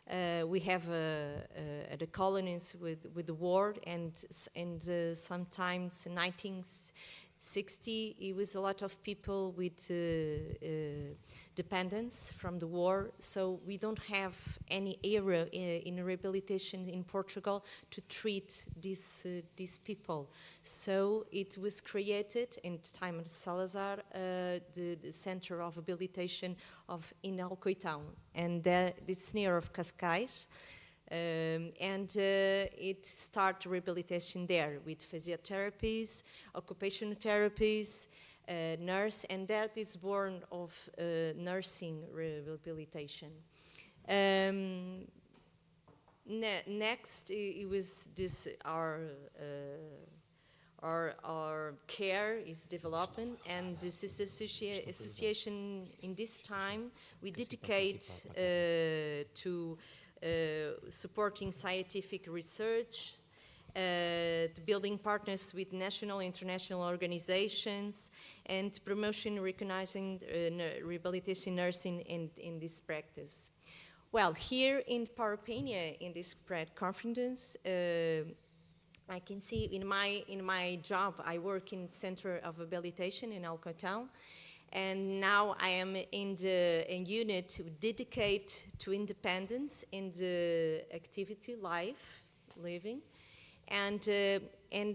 We have the colonies with the war, and sometimes in 1960 it was a lot of people with dependence from the war. So we don't have any area in rehabilitation in Portugal to treat these people. So it was created in the time of Salazar, the Center of Rehabilitation in Alcoitão, and it's near of Cascais. And it started rehabilitation there with physiotherapies, occupational therapies, nurse, and that is born of nursing rehabilitation. Next, it was this our care is developing, and this is association in this time we dedicate to supporting scientific research, to building partners with national and international organizations, and promotion recognizing rehabilitation nursing in this practice. Well, here in Powerpenia, in this conference, I can see in my job, I work in Center of Rehabilitation in Alcoitão, and now I am in the unit dedicated to independence in the activity life living, and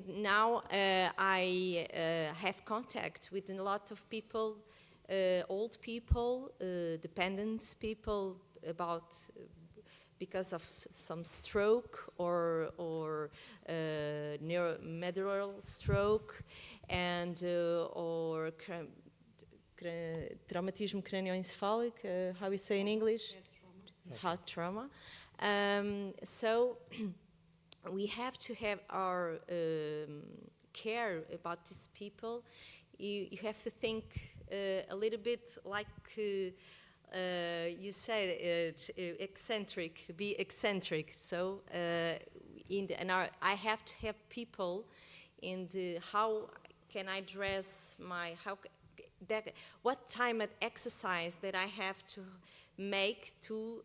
now I have contact with a lot of people, old people, dependents people about. Because of some stroke or neuromedullary stroke, and or traumatism cranioencephalic, how we say in English? Heart trauma. So we have to have our care about these people. You have to think a little bit like you said it, eccentric, be eccentric. So I have to have people in the how can I dress my what time of exercise that I have to make to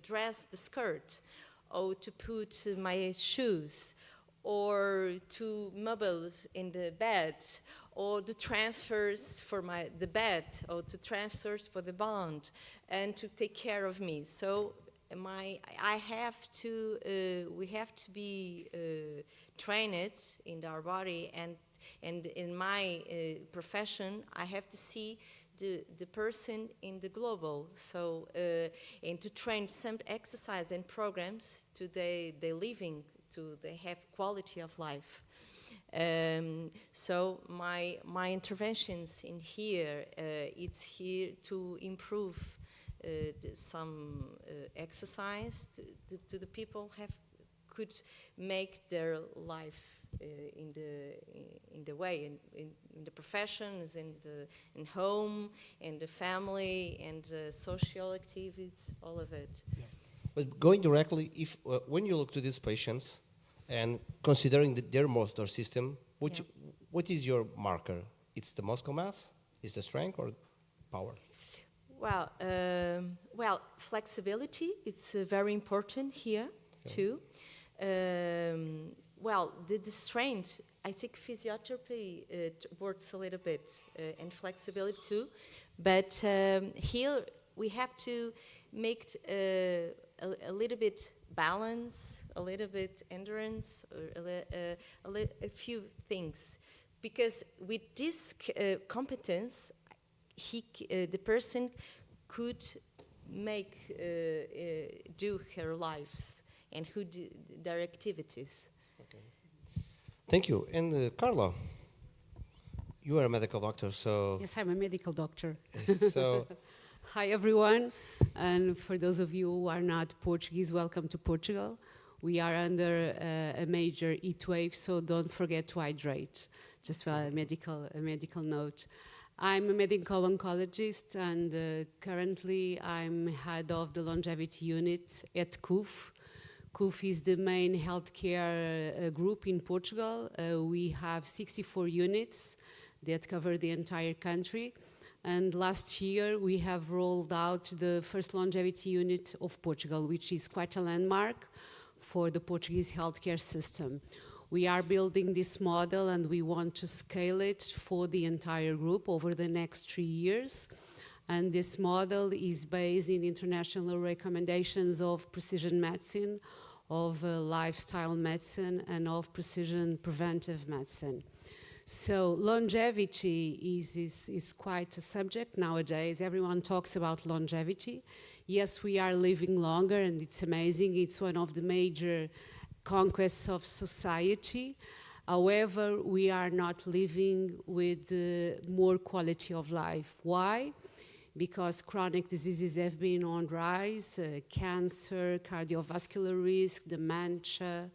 dress the skirt, or to put my shoes, or to mobile in the bed, or the transfers for the bed, or the transfers for the bond, and to take care of me. So we have to be trained in our body, and in my profession, I have to see the person in the global. So and to train some exercise and programs to their living, to they have quality of life. So my interventions in here, it's here to improve some exercise to the people could make their life in the way in the professions, in home, in the family, and social activities, all of it. Yeah. But going directly, if when you look to these patients and considering their motor system, what is your marker? It's the muscle mass, is the strength, or power? Well, flexibility is very important here too. Well, the strength, I think physiotherapy works a little bit, and flexibility too. But here we have to make a little bit balance, a little bit endurance, a few things. Because with this competence, the person could do her lives and who do their activities. Thank you. And Carla, you are a medical doctor, so Yes, I'm a medical doctor. so Hi, everyone. And for those of you who are not Portuguese, welcome to Portugal. We are under a major heat wave, so don't forget to hydrate. Just a medical note. I'm a medical oncologist, and currently I'm head of the longevity unit at CUF. CUF is the main healthcare group in Portugal. We have 64 units that cover the entire country. And last year we have rolled out the first longevity unit of Portugal, which is quite a landmark for the Portuguese healthcare system. We are building this model and we want to scale it for the entire group over the next 3 years. And this model is based in international recommendations of precision medicine, of lifestyle medicine, and of precision preventive medicine. So longevity is quite a subject nowadays. Everyone talks about longevity. Yes, we are living longer, and it's amazing. It's one of the major conquests of society. However, we are not living with more quality of life. Why? Because chronic diseases have been on rise, cancer, cardiovascular risk, dementia,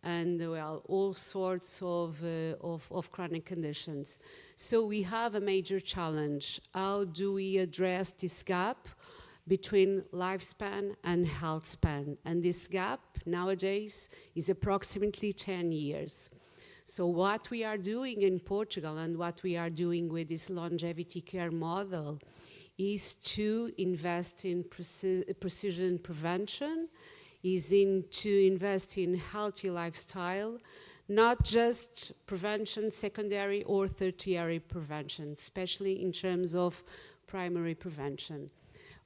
and well, all sorts of chronic conditions. So we have a major challenge. How do we address this gap between lifespan and health span? And this gap nowadays is approximately 10 years. So what we are doing in Portugal and what we are doing with this longevity care model is to invest in precision prevention, is to invest in healthy lifestyle, not just prevention, secondary or tertiary prevention, especially in terms of primary prevention.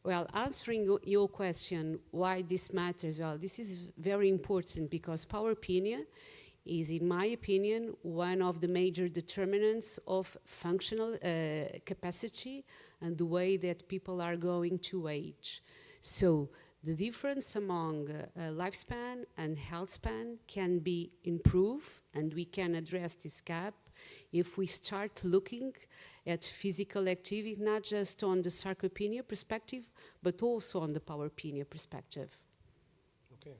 Well, answering your question, why this matters, well, this is very important because Powerpenia is, in my opinion, one of the major determinants of functional capacity and the way that people are going to age. So the difference among lifespan and health span can be improved, and we can address this gap if we start looking at physical activity, not just on the sarcopenia perspective, but also on the Powerpenia perspective. okay.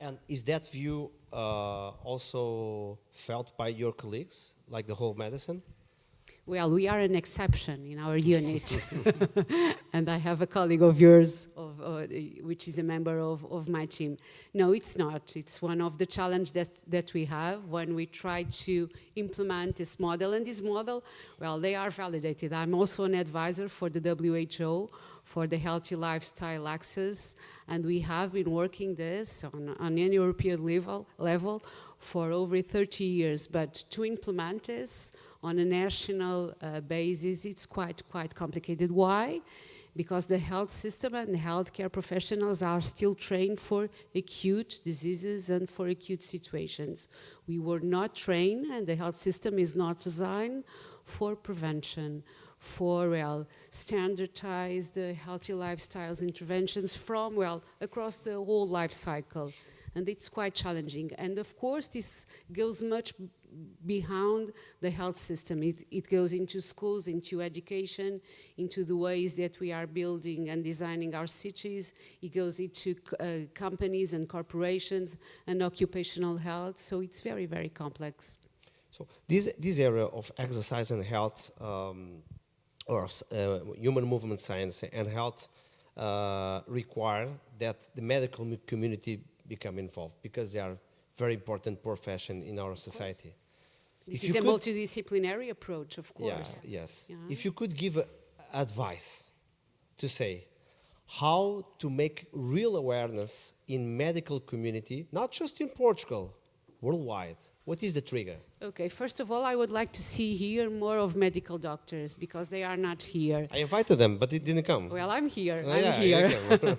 And is that view also felt by your colleagues, like the whole medicine? Well, we are an exception in our unit. And I have a colleague of yours, which is a member of my team. No, it's not. It's one of the challenges that we have when we try to implement this model. And this model, well, they are validated. I'm also an advisor for the WHO for the Healthy Lifestyle Access. And we have been working this on an European level for over 30 years. But to implement this on a national basis, it's quite complicated. Why? Because the health system and the healthcare professionals are still trained for acute diseases and for acute situations. We were not trained, and the health system is not designed for prevention, for, well, standardized healthy lifestyles interventions from, well, across the whole life cycle. And it's quite challenging. And of course, this goes much behind the health system. It goes into schools, into education, into the ways that we are building and designing our cities. It goes into companies and corporations and occupational health. So it's very, very complex. So this area of exercise and health, or human movement science and health, require that the medical community become involved because they are very important profession in our society. This is a multidisciplinary approach, of course. Yeah, yes. Yeah. If you could give advice to say how to make real awareness in medical community, not just in Portugal, worldwide. What is the trigger? Okay, first of all, I would like to see here more of medical doctors because they are not here. I invited them, but it didn't come. Well, I'm here. Oh, I'm yeah, here. you come.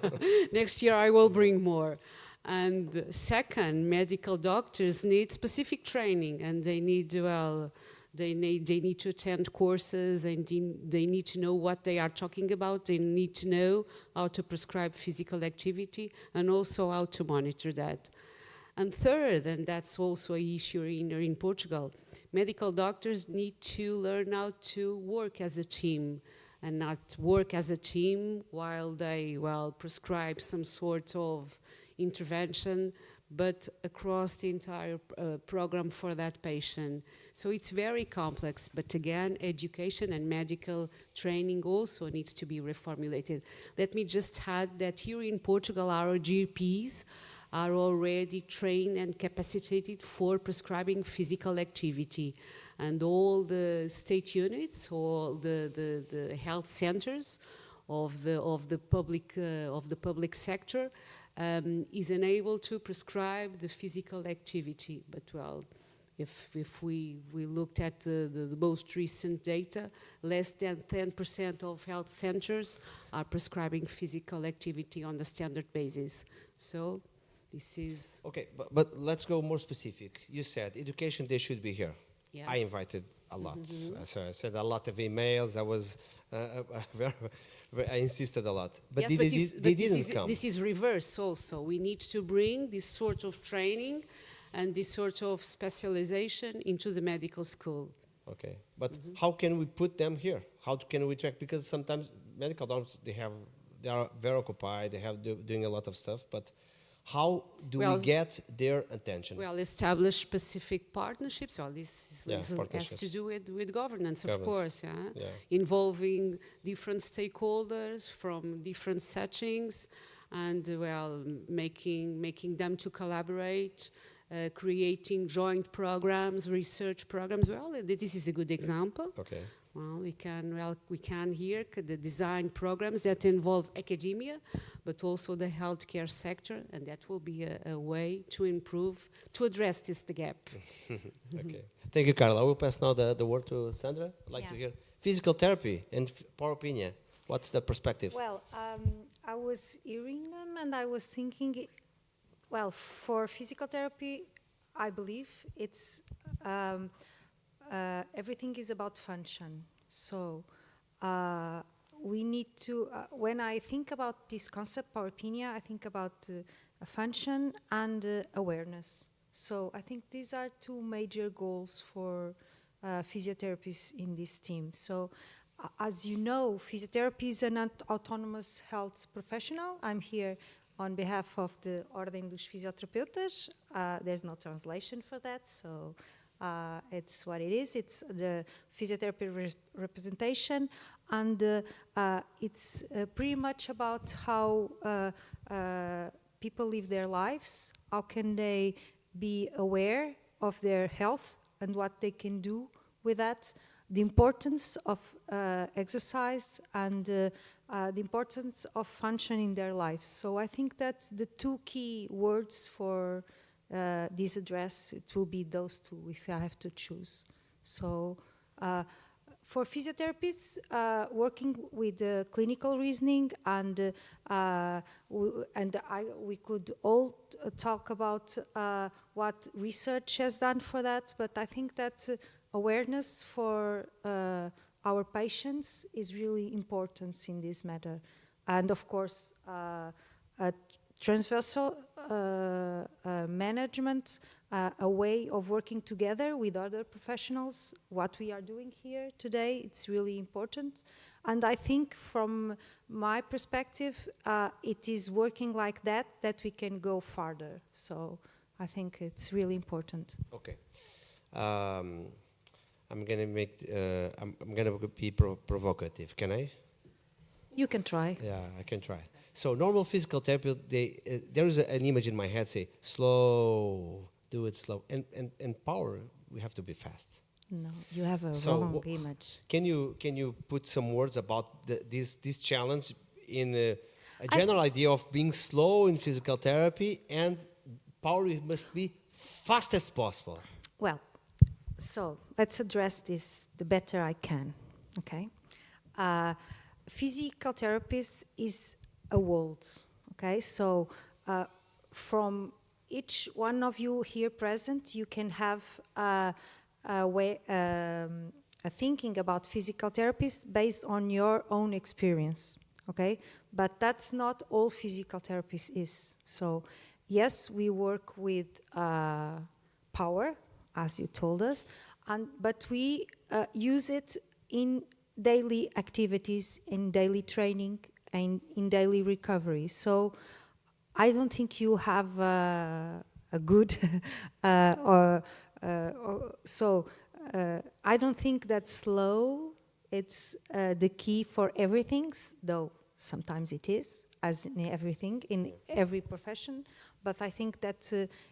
Next year, I will bring more. And second, medical doctors need specific training, and they need, well, they need to attend courses, and they need to know what they are talking about. They need to know how to prescribe physical activity and also how to monitor that. And third, and that's also an issue in Portugal, medical doctors need to learn how to work as a team and not work as a team while they, well, prescribe some sort of intervention, but across the entire program for that patient. So it's very complex, but again, education and medical training also needs to be reformulated. Let me just add that here in Portugal, our GPs are already trained and capacitated for prescribing physical activity. And all the state units, all the health centers of the public sector is enabled to prescribe the physical activity. But well, if we looked at the most recent data, less than 10% of health centers are prescribing physical activity on the standard basis. So this is... Okay, but let's go more specific. You said education, they should be here. Yes. I invited a lot. So I sent a lot of emails. I was, I insisted a lot. But yes, they didn't come. This is reverse also. We need to bring this sort of training and this sort of specialization into the medical school. Okay, but how can we put them here? How can we track? Because sometimes medical doctors, they are very occupied. They have doing a lot of stuff, but how do we get their attention? Well, establish specific partnerships. Well, this has to do with governance, of course, involving different stakeholders from different settings, and well, making them to collaborate, creating joint programs, research programs. Well, this is a good example. Okay. Well, we can here design programs that involve academia, but also the healthcare sector, and that will be a way to improve, to address the gap. Okay. Thank you, Carla. I will pass now the word to Sandra. I'd like to hear physical therapy and Powerpenia. What's the perspective? Well, I was hearing them and I was thinking, well, for physical therapy, I believe it's everything is about function. So we need to, when I think about this concept, Powerpenia, I think about function and awareness. So I think these are two major goals for physiotherapists in this team. So as you know, physiotherapy is an autonomous health professional. I'm here on behalf of the Ordem dos Fisioterapeutas. There's no translation for that, so it's what it is. It's the physiotherapy representation, and it's pretty much about how people live their lives. How can they be aware of their health and what they can do with that? The importance of exercise and the importance of function in their lives. So I think that the two key words for this address, it will be those two if I have to choose. So for physiotherapists, working with clinical reasoning and we could all talk about what research has done for that, but I think that awareness for our patients is really important in this matter. And of course, transversal management, a way of working together with other professionals, what we are doing here today, it's really important. And I think from my perspective, it is working like that we can go farther. So I think it's really important. Okay. I'm gonna make. I'm gonna be provocative. Can I? You can try. Yeah, I can try. So normal physical therapy, there is an image in my head say slow, do it slow, and power we have to be fast. No, you have a wrong image. Can you put some words about this challenge in a general idea of being slow in physical therapy and power must be fast as possible. Well, so let's address this the better I can, okay? Physical therapist is a world, okay? So from each one of you here present, you can have a thinking about physical therapists based on your own experience, okay? But that's not all physical therapists is. So yes, we work with power, as you told us, but we use it in daily activities, in daily training, and in daily recovery. So I don't think you have a good, I don't think that slow, it's the key for everything, though sometimes it is, as in everything, in every profession. But I think that,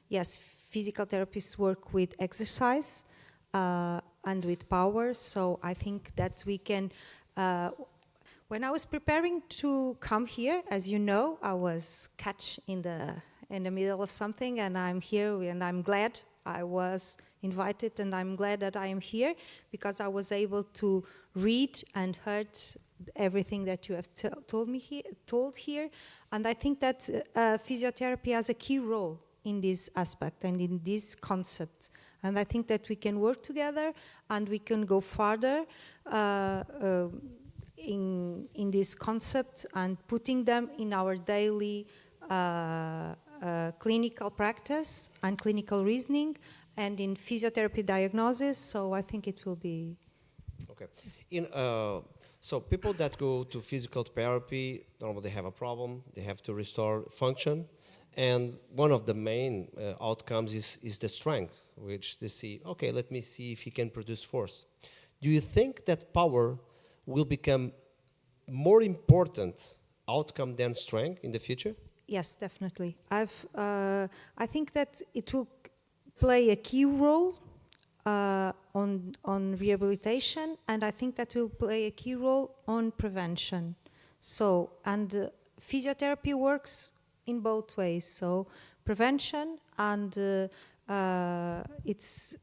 yes, physical therapists work with exercise and with power, so I think that we can, when I was preparing to come here, as you know, I was catch in the middle of something, and I'm here, and I'm glad I was invited, and I'm glad that I am here, because I was able to read and heard everything that you have told here, and I think that physiotherapy has a key role in this aspect and in this concept, and I think that we can work together and we can go further in this concept and putting them in our daily clinical practice and clinical reasoning and in physiotherapy diagnosis, so I think it will be... Okay. So people that go to physical therapy, normally they have a problem, they have to restore function, and one of the main outcomes is the strength, which they see, okay, let me see if he can produce force. Do you think that power will become more important outcome than strength in the future? Yes, definitely. I think that it will play a key role on rehabilitation, and I think that will play a key role on prevention. So, and physiotherapy works in both ways. So, prevention, and it's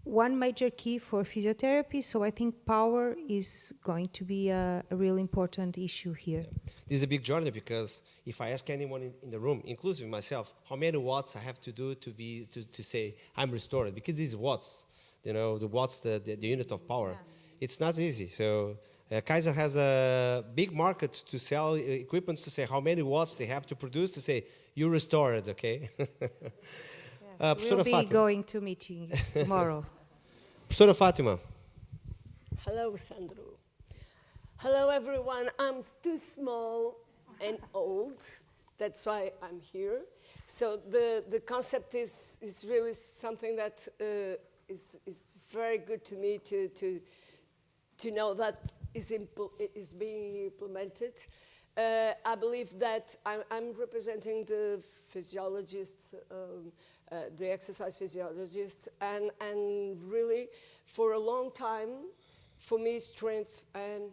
one major key for physiotherapy, so I think power is going to be a real important issue here. Yeah. This is a big journey, because if I ask anyone in the room, including myself, how many watts I have to do to say I'm restored, because these watts, you know, the watts, the unit of power, it's not easy. So Kaiser has a big market to sell equipment to say how many watts they have to produce to say you restored, okay? We'll be going to meeting tomorrow. Professora Fátima. Hello, Sandro. Hello, everyone. I'm too small and old. That's why I'm here. So the concept is really something that is very good to me to know that is being implemented. I believe that I'm representing the physiologists, the exercise physiologists, and really for a long time, for me, strength and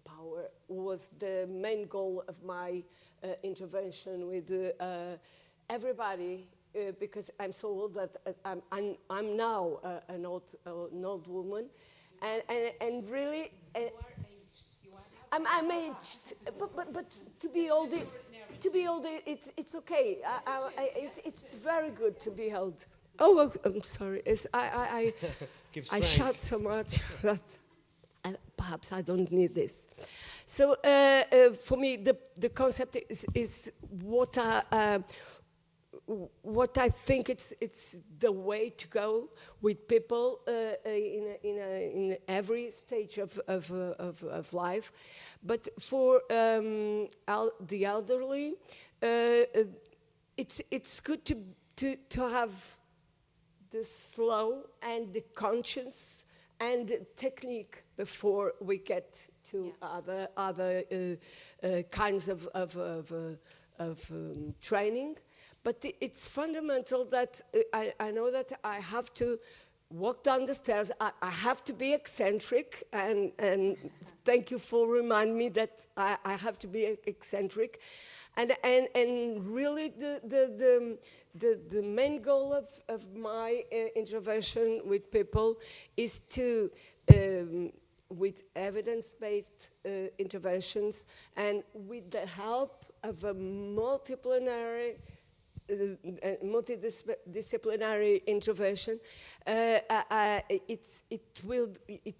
power was the main goal of my intervention with everybody, because I'm so old that I'm now an old woman, and really. I'm aged, but to be old, it's okay. It's very good to be old. Oh, I'm sorry. I shout so much that perhaps I don't need this. So for me, the concept is what I think it's the way to go with people in every stage of life, but for the elderly, it's good to have the slow and the conscious and the technique before we get to other kinds of training. But it's fundamental that I know that I have to walk down the stairs. I have to be eccentric, and thank you for reminding me that I have to be eccentric. And really the main goal of my intervention with people is to, with evidence-based interventions and with the help of a multidisciplinary intervention, it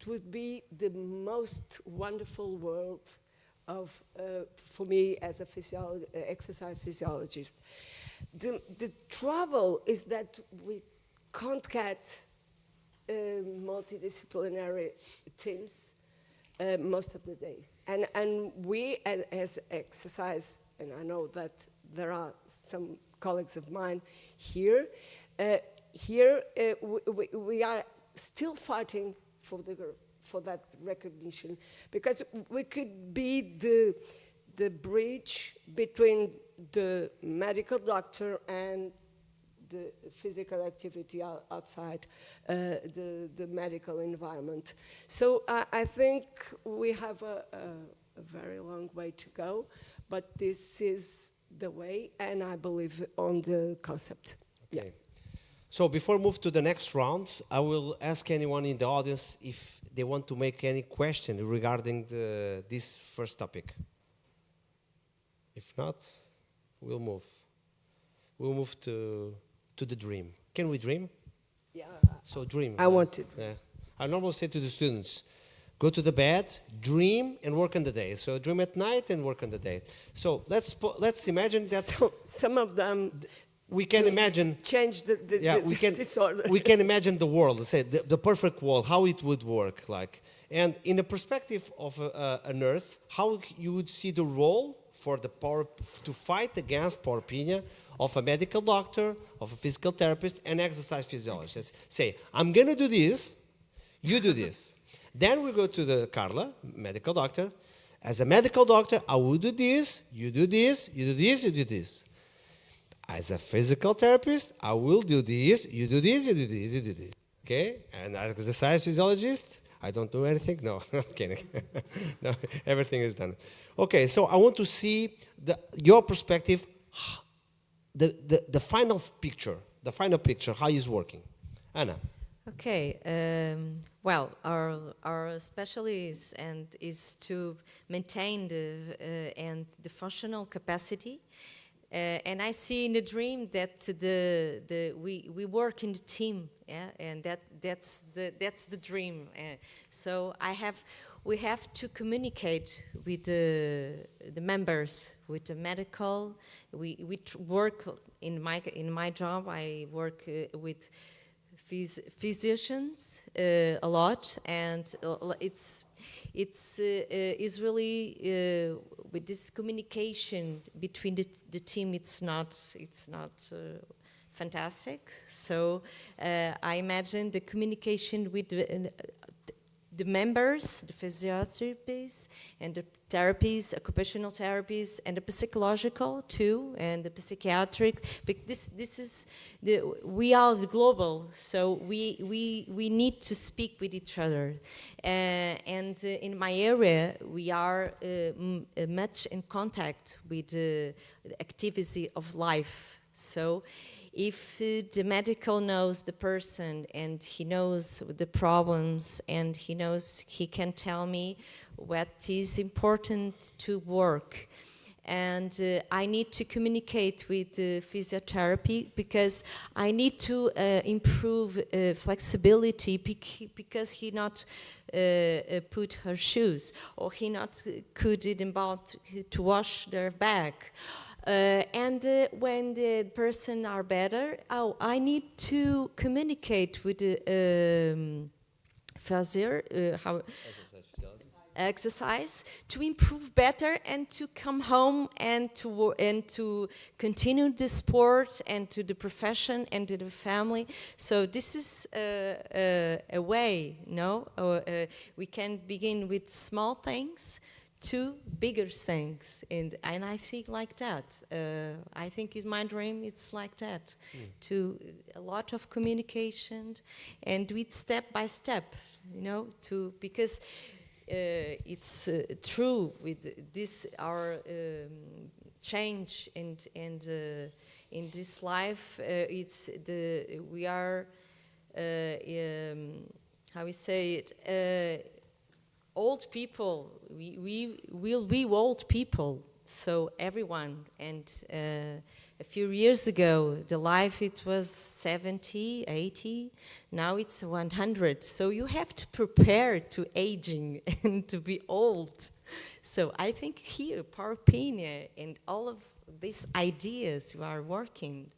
would be the most wonderful world of, for me as a exercise physiologist. The trouble is that we can't get multidisciplinary teams most of the day. And we as exercise, and I know that there are some colleagues of mine here, we are still fighting for that recognition, because we could be the bridge between the medical doctor and the physical activity outside the medical environment. So I think we have a very long way to go, but this is the way, and I believe on the concept. Okay. Yeah. So before we move to the next round, I will ask anyone in the audience if they want to make any question regarding this first topic. If not, we'll move. We'll move to the dream. Can we dream? Yeah. So dream. I want to. Yeah. I normally say to the students, go to the bed, dream, and work on the day. So dream at night and work on the day. So let's imagine that. So some of them. We can imagine. Change the disorder. We can imagine the world. Let's say the perfect world, how it would work like. And in the perspective of a nurse, how you would see the role for to fight against Powerpenia of a medical doctor, of a physical therapist, and exercise physiologist. Say, I'm going to do this, you do this. Then we go to the Carla, medical doctor. As a medical doctor, I will do this, you do this, you do this, you do this. As a physical therapist, I will do this, you do this, you do this, you do this. Okay? And as an exercise physiologist, I don't do anything? No, I'm kidding. No, everything is done. Okay, so I want to see your perspective, the final picture, how it's working. Anna. Okay, well, our specialty is to maintain the functional capacity. And I see in the dream that we work in the team, yeah, and that's the dream. So we have to communicate with the members, with the medical. We work in my job. I work with physicians a lot, and it's really with this communication between the team. It's not fantastic. So I imagine the communication with the members, the physiotherapists, and the therapies, occupational therapies, and the psychological too, and the psychiatric. But this is we are the global, so we need to speak with each other. And in my area, we are much in contact with the activity of life. So if the medical knows the person and he knows the problems and he can tell me what is important to work. And I need to communicate with physiotherapy because I need to improve flexibility because he not put her shoes, or he not could about to wash their back. And when the person are better, I need to communicate with the physio, exercise to improve better and to come home and to continue the sport and to the profession and to the family. So this is a way, no? We can begin with small things two bigger things, and I think like that. I think in my dream it's like that, to a lot of communication, and do it step by step, you know, because it's true with this our change and in this life, we are how we say it. Old people, we will be old people, so everyone. And a few years ago, the life, it was 70, 80, now it's 100. So you have to prepare to aging and to be old. So I think here, Powerpenia and all of these ideas you are working,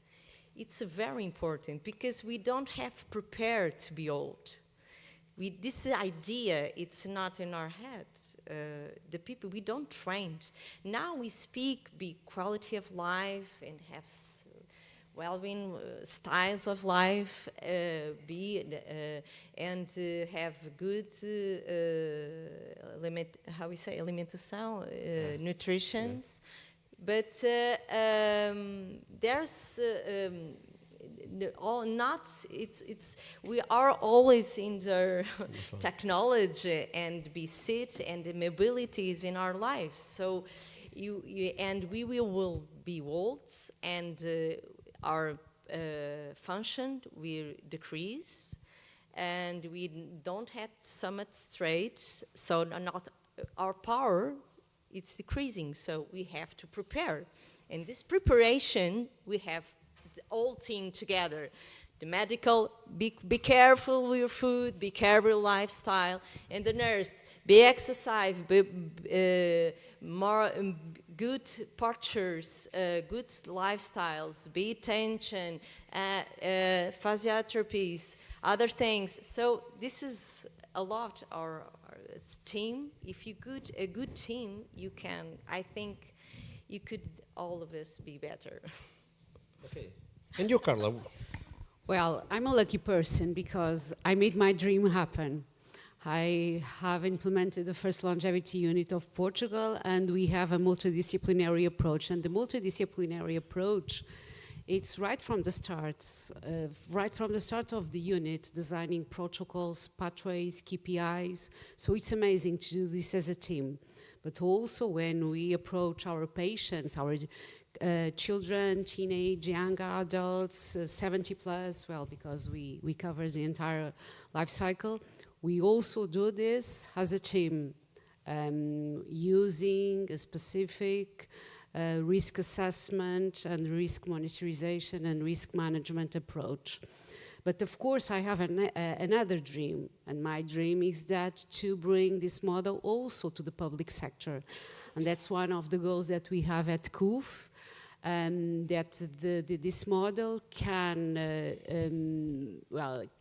it's very important, because we don't have prepared to be old. This idea, it's not in our head. The people, we don't train. Now we speak be quality of life and have well-being styles of life, and have good alimentação, nutritions. But there's we are always in the technology and be sit and the mobilities in our lives. So and we will be old, and our function will decrease, and we don't have so much straight. So not our power, it's decreasing. So we have to prepare, and this preparation we have the whole team together. The medical, be careful with your food, be careful with lifestyle, and the nurse, be exercise, be more good postures, good lifestyles, be attention, physiotherapies, other things. So this is a lot our team. If you a good team, you can. I think you could all of us be better. Okay. And you, Carla? Well, I'm a lucky person because I made my dream happen. I have implemented the first longevity unit of Portugal, and we have a multidisciplinary approach. And the multidisciplinary approach, it's right from the start of the unit, designing protocols, pathways, KPIs. So it's amazing to do this as a team. But also when we approach our patients, our children, teenage, young adults, 70 plus, well, because we cover the entire life cycle. We also do this as a team, using a specific risk assessment and risk monitorization and risk management approach. But of course, I have another dream, and my dream is that to bring this model also to the public sector. And that's one of the goals that we have at CUF, that this model can,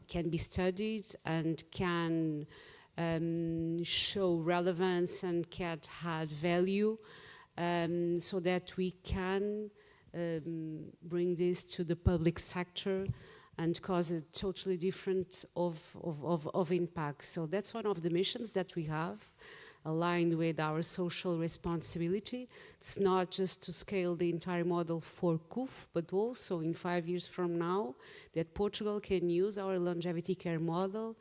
can be studied and can show relevance and can add value, so that we can bring this to the public sector and cause a totally different of impact. So that's one of the missions that we have, aligned with our social responsibility. It's not just to scale the entire model for CUF, but also in 5 years from now, that Portugal can use our longevity care model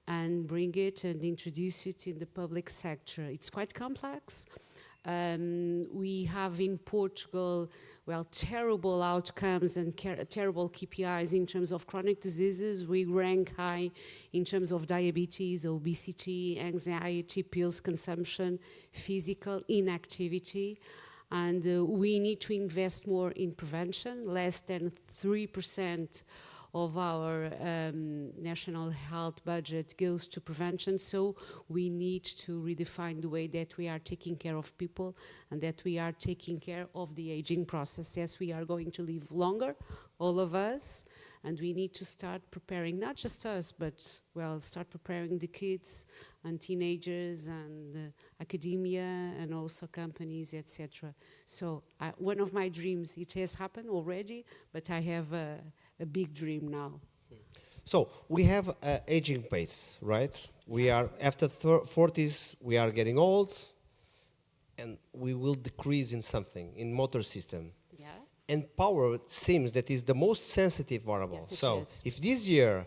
and bring it and introduce it in the public sector. It's quite complex. We have in Portugal, well, terrible outcomes and terrible KPIs in terms of chronic diseases. We rank high in terms of diabetes, obesity, anxiety, pills consumption, physical inactivity. And we need to invest more in prevention. Less than 3% of our national health budget goes to prevention, so we need to redefine the way that we are taking care of people and that we are taking care of the aging process. Yes, we are going to live longer, all of us, and we need to start preparing, not just us, but, well, start preparing the kids and teenagers and academia and also companies, etc. So one of my dreams, it has happened already, but I have a big dream now. So we have aging pace, right? We are after 40s, we are getting old. and we will decrease in something, in motor system. Yeah. And power, it seems that is the most sensitive variable. Yes, it So is. if this year,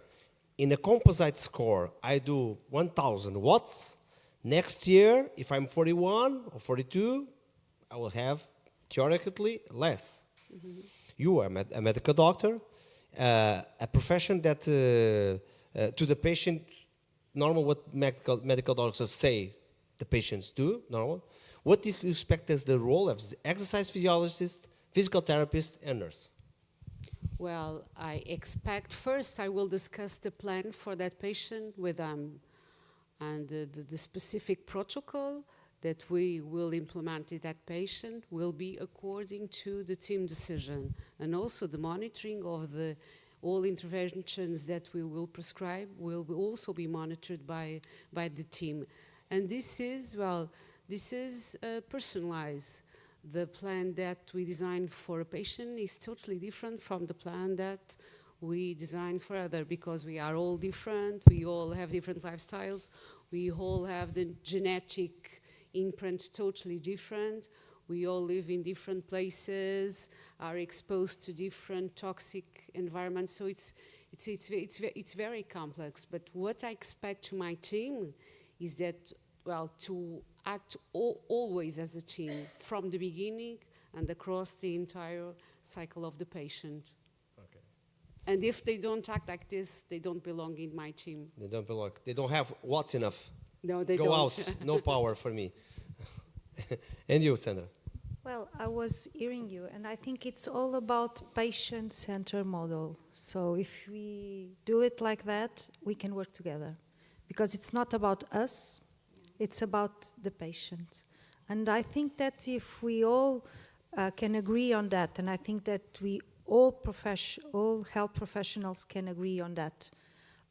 in a composite score, I do 1,000 watts, next year, if I'm 41 or 42, I will have theoretically less. You are a medical doctor, a profession that to the patient, normal what medical doctors say the patients do, normal. What do you expect as the role of the exercise physiologist, physical therapist, and nurse? Well, I expect first I will discuss the plan for that patient with them and the specific protocol that we will implement in that patient will be according to the team decision, and also the monitoring of the all interventions that we will prescribe will also be monitored by the team. And this is, well, this is personalized. The plan that we design for a patient is totally different from the plan that we design for other, because we are all different, we all have different lifestyles, we all have the genetic imprint totally different, we all live in different places, are exposed to different toxic environments, so it's very complex. But what I expect to my team is that, well, to act always as a team from the beginning and across the entire cycle of the patient. Okay. And if they don't act like this, they don't belong in my team. They don't belong. They don't have what's enough. No, they Go don't. out. No power for me. And you, Sandra? Well, I was hearing you, and I think it's all about patient-centered model. So if we do it like that, we can work together. Because it's not about us, it's about the patient. And I think that if we all can agree on that, and I think that we all health professionals can agree on that.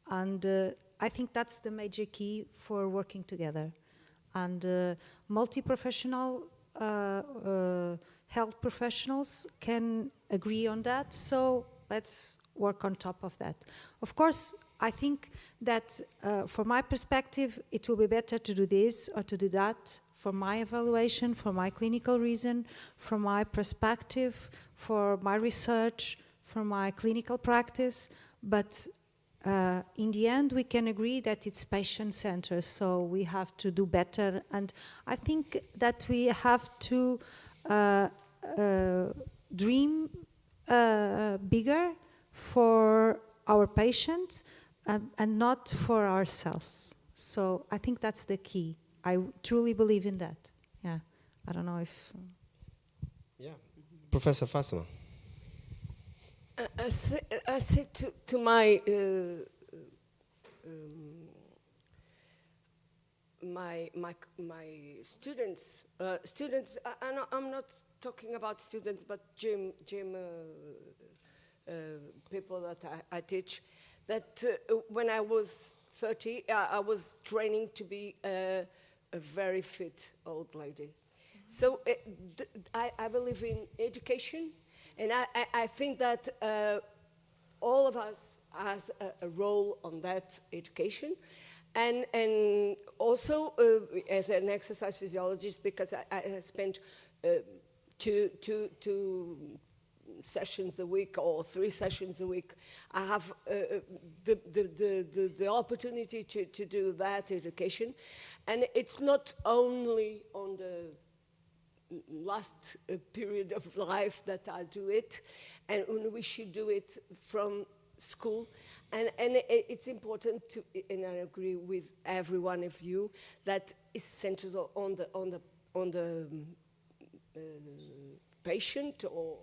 And I think that's the major key for working together. And multi-professional health professionals can agree on that, so let's work on top of that. Of course, I think that from my perspective, it will be better to do this or to do that for my evaluation, for my clinical reason, from my perspective, for my research, for my clinical practice, but in the end, we can agree that it's patient-centered, so we have to do better. And I think that we have to dream bigger for our patients and not for ourselves. So I think that's the key. I truly believe in that. Yeah, I don't know if... Yeah. Professor Fassima. I said to my students. I'm not talking about students, but gym people that I teach. That when I was 30, I was training to be a very fit old lady. So I believe in education. And I think that all of us has a role on that education. And also as an exercise physiologist, because I spent two sessions a week or 3 sessions a week, I have the opportunity to do that education. And it's not only on the last period of life that I do it, and we should do it from school. And it's important to, and I agree with every one of you, that is centered on the patient or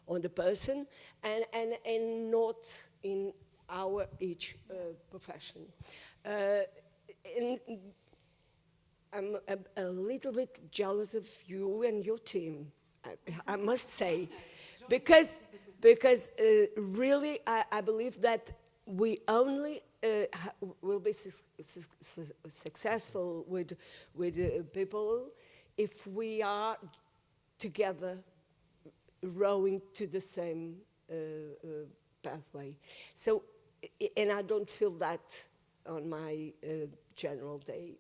on the person, and not in our each profession. I'm a little bit jealous of you and your team, I must say, because really I believe that we only will be successful with people if we are together rowing to the same pathway. So, and I don't feel that on my general day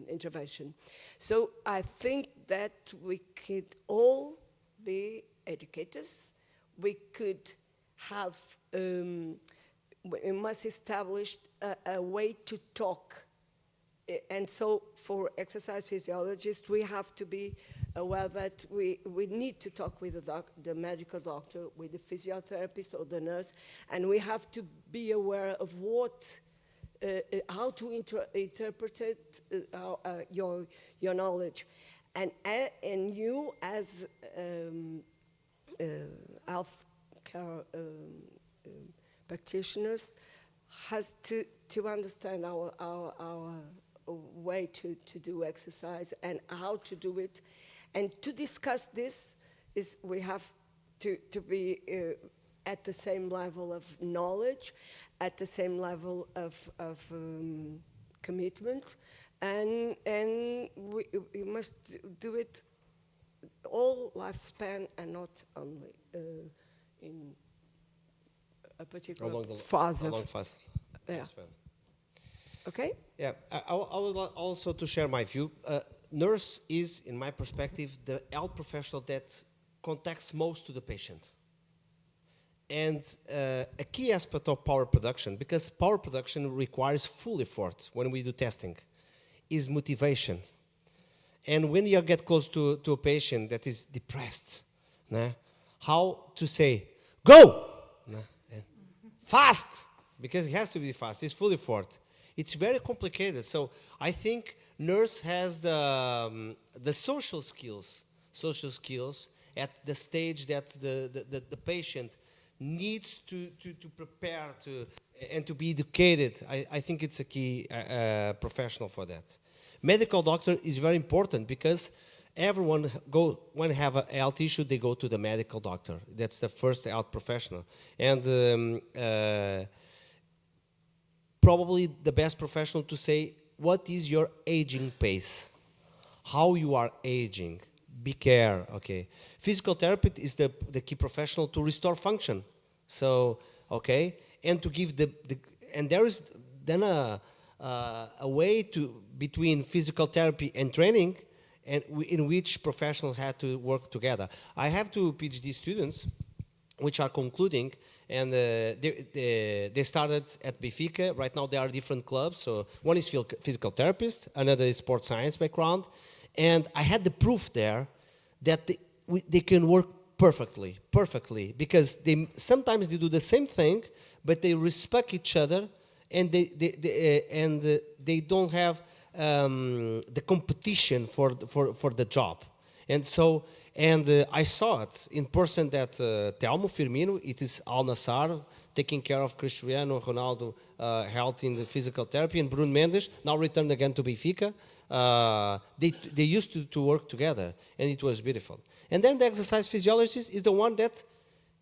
intervention. So I think that we could all be educators. We could have, we must establish a way to talk. And so for exercise physiologists, we have to be aware that we need to talk with the medical doctor, with the physiotherapist or the nurse, and we have to be aware of what, how to interpret it, your knowledge. And you as health care practitioners has to understand our way to do exercise and how to do it. And to discuss this, we have to be at the same level of knowledge, at the same level of commitment, and we must do it all lifespan and not only in a particular phase. Yeah. Okay? Yeah, I would like also to share my view. Nurse is, in my perspective, the health professional that contacts most to the patient. And a key aspect of power production, because power production requires full effort when we do testing, is motivation. And when you get close to a patient that is depressed, how to say, go! And fast! Because it has to be fast, it's full effort. It's very complicated. So I think nurse has the social skills at the stage that the patient needs to prepare and to be educated. I think it's a key professional for that. Medical doctor is very important because everyone when they have a health issue, they go to the medical doctor. That's the first health professional. And probably the best professional to say, what is your aging pace? How you are aging? Be care, okay. Physical therapist is the key professional to restore function. So, okay, and to give and there is then a way between physical therapy and training, and in which professionals had to work together. I have two PhD students which are concluding, and they started at Benfica. Right now they are different clubs. So one is physical therapist, another is sports science background, and I had the proof there that they can work perfectly, because sometimes they do the same thing, but they respect each other, and they don't have the competition for the job. And so, I saw it in person that Telmo Firmino, it is Al Nassr, taking care of Cristiano Ronaldo, health in the physical therapy, and Bruno Mendes, now returned again to Benfica. They used to work together, and it was beautiful. And then the exercise physiologist is the one that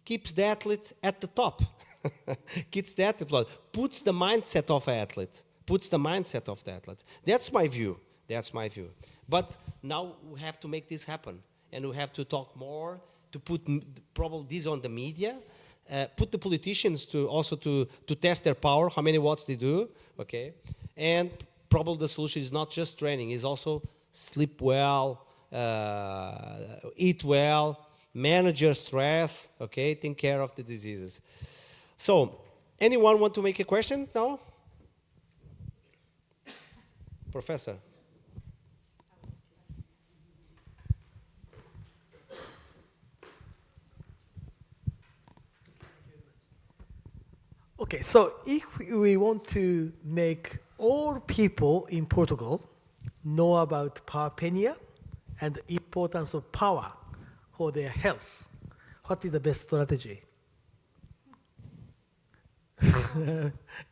keeps the athlete at the top, keeps the athlete, puts the mindset of the athlete, That's my view. But now we have to make this happen, and we have to talk more, to put probably this on the media, put the politicians to test their power, how many watts they do, okay? And probably the solution is not just training, it's also sleep well, eat well, manage your stress, okay? Take care of the diseases. So, anyone want to make a question now? Professor. Okay, so if we want to make all people in Portugal know about Powerpenia and the importance of power for their health, what is the best strategy?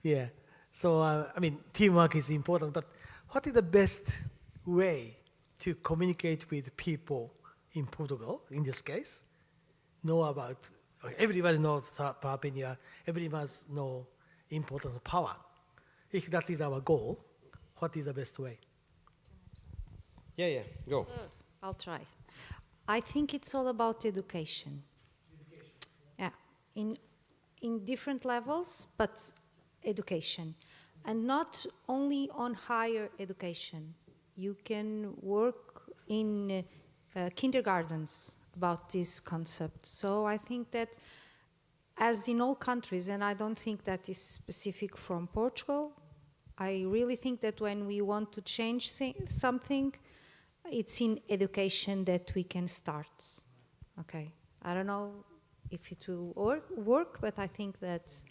Yeah, so I mean, teamwork is important, but what is the best way to communicate with people in Portugal, in this case, know about, everybody knows Powerpenia, everybody must know importance of power. If that is our goal, what is the best way? Yeah, go. I'll try. I think it's all about education. Yeah, in different levels, but education. and not only on higher education. You can work in kindergartens about this concept. So I think that, as in all countries, and I don't think that is specific from Portugal, I really think that when we want to change something, it's in education that we can start. Okay, I don't know if it will work, but I think that,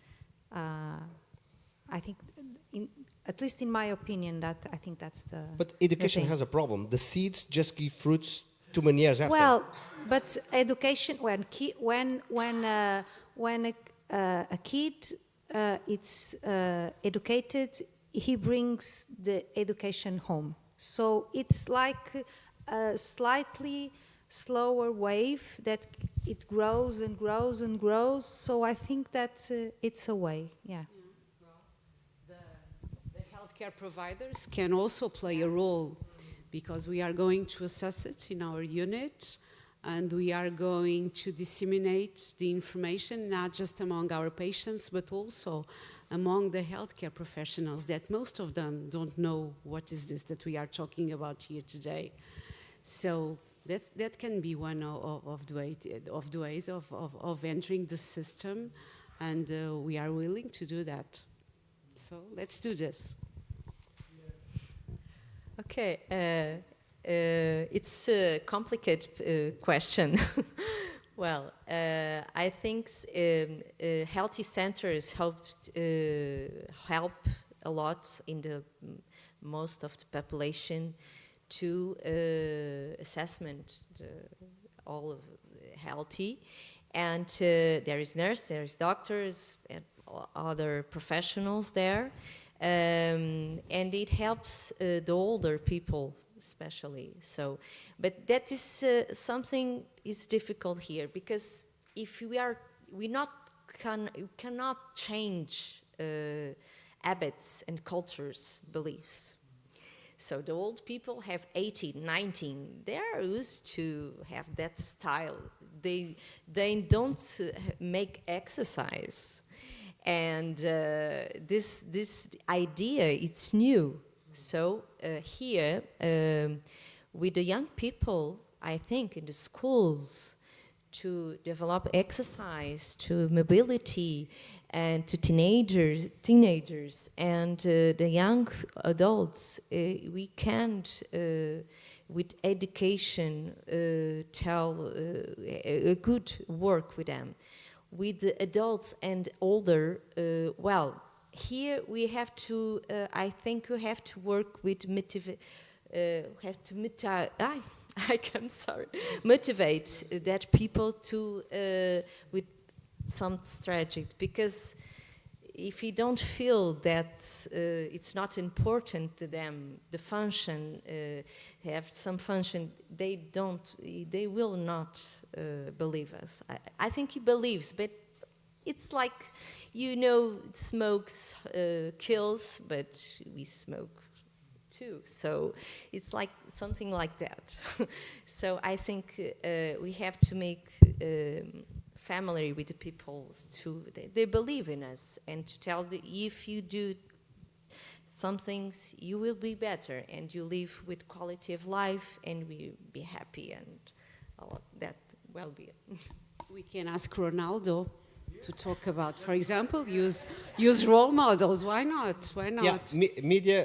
at least in my opinion, that I think that's the. But education has a problem. The seeds just give fruits too many years after. Well, but education, when a kid is educated, he brings the education home. So it's like a slightly slower wave that it grows and grows and grows. So I think that it's a way, yeah. The healthcare providers can also play a role, because we are going to assess it in our unit, and we are going to disseminate the information not just among our patients, but also among the healthcare professionals, that most of them don't know what is this that we are talking about here today. So that can be one of the ways of entering the system, and we are willing to do that. So let's do this. Okay, it's a complicated question. Well, I think healthy centers help a lot in the most of the population to assessment all of healthy, and there is nurse, there is doctors, and other professionals there. And it helps the older people especially. So, but that is something is difficult here, because if we cannot change habits and cultures, beliefs. So the old people have 18, 19. They are used to have that style. They don't make exercise. And this idea, it's new. So here, with the young people, I think in the schools, to develop exercise, to mobility, and to teenagers, and the young adults, we can't, with education, tell a good work with them. With the adults and older, well, here we have to, I think we have to work with motivate that people to, with some strategy, because if you don't feel that it's not important to them, the function, have some function, they will not believe us. I think he believes, but it's like, smokes kills, but we smoke too. So it's like something like that. So I think we have to make family with the people to they believe in us, and to tell them, if you do some things, you will be better, and you live with quality of life, and we be happy, and all that will be it. We can ask Ronaldo to talk about, for example, use role models. Why not? Why not? Yeah,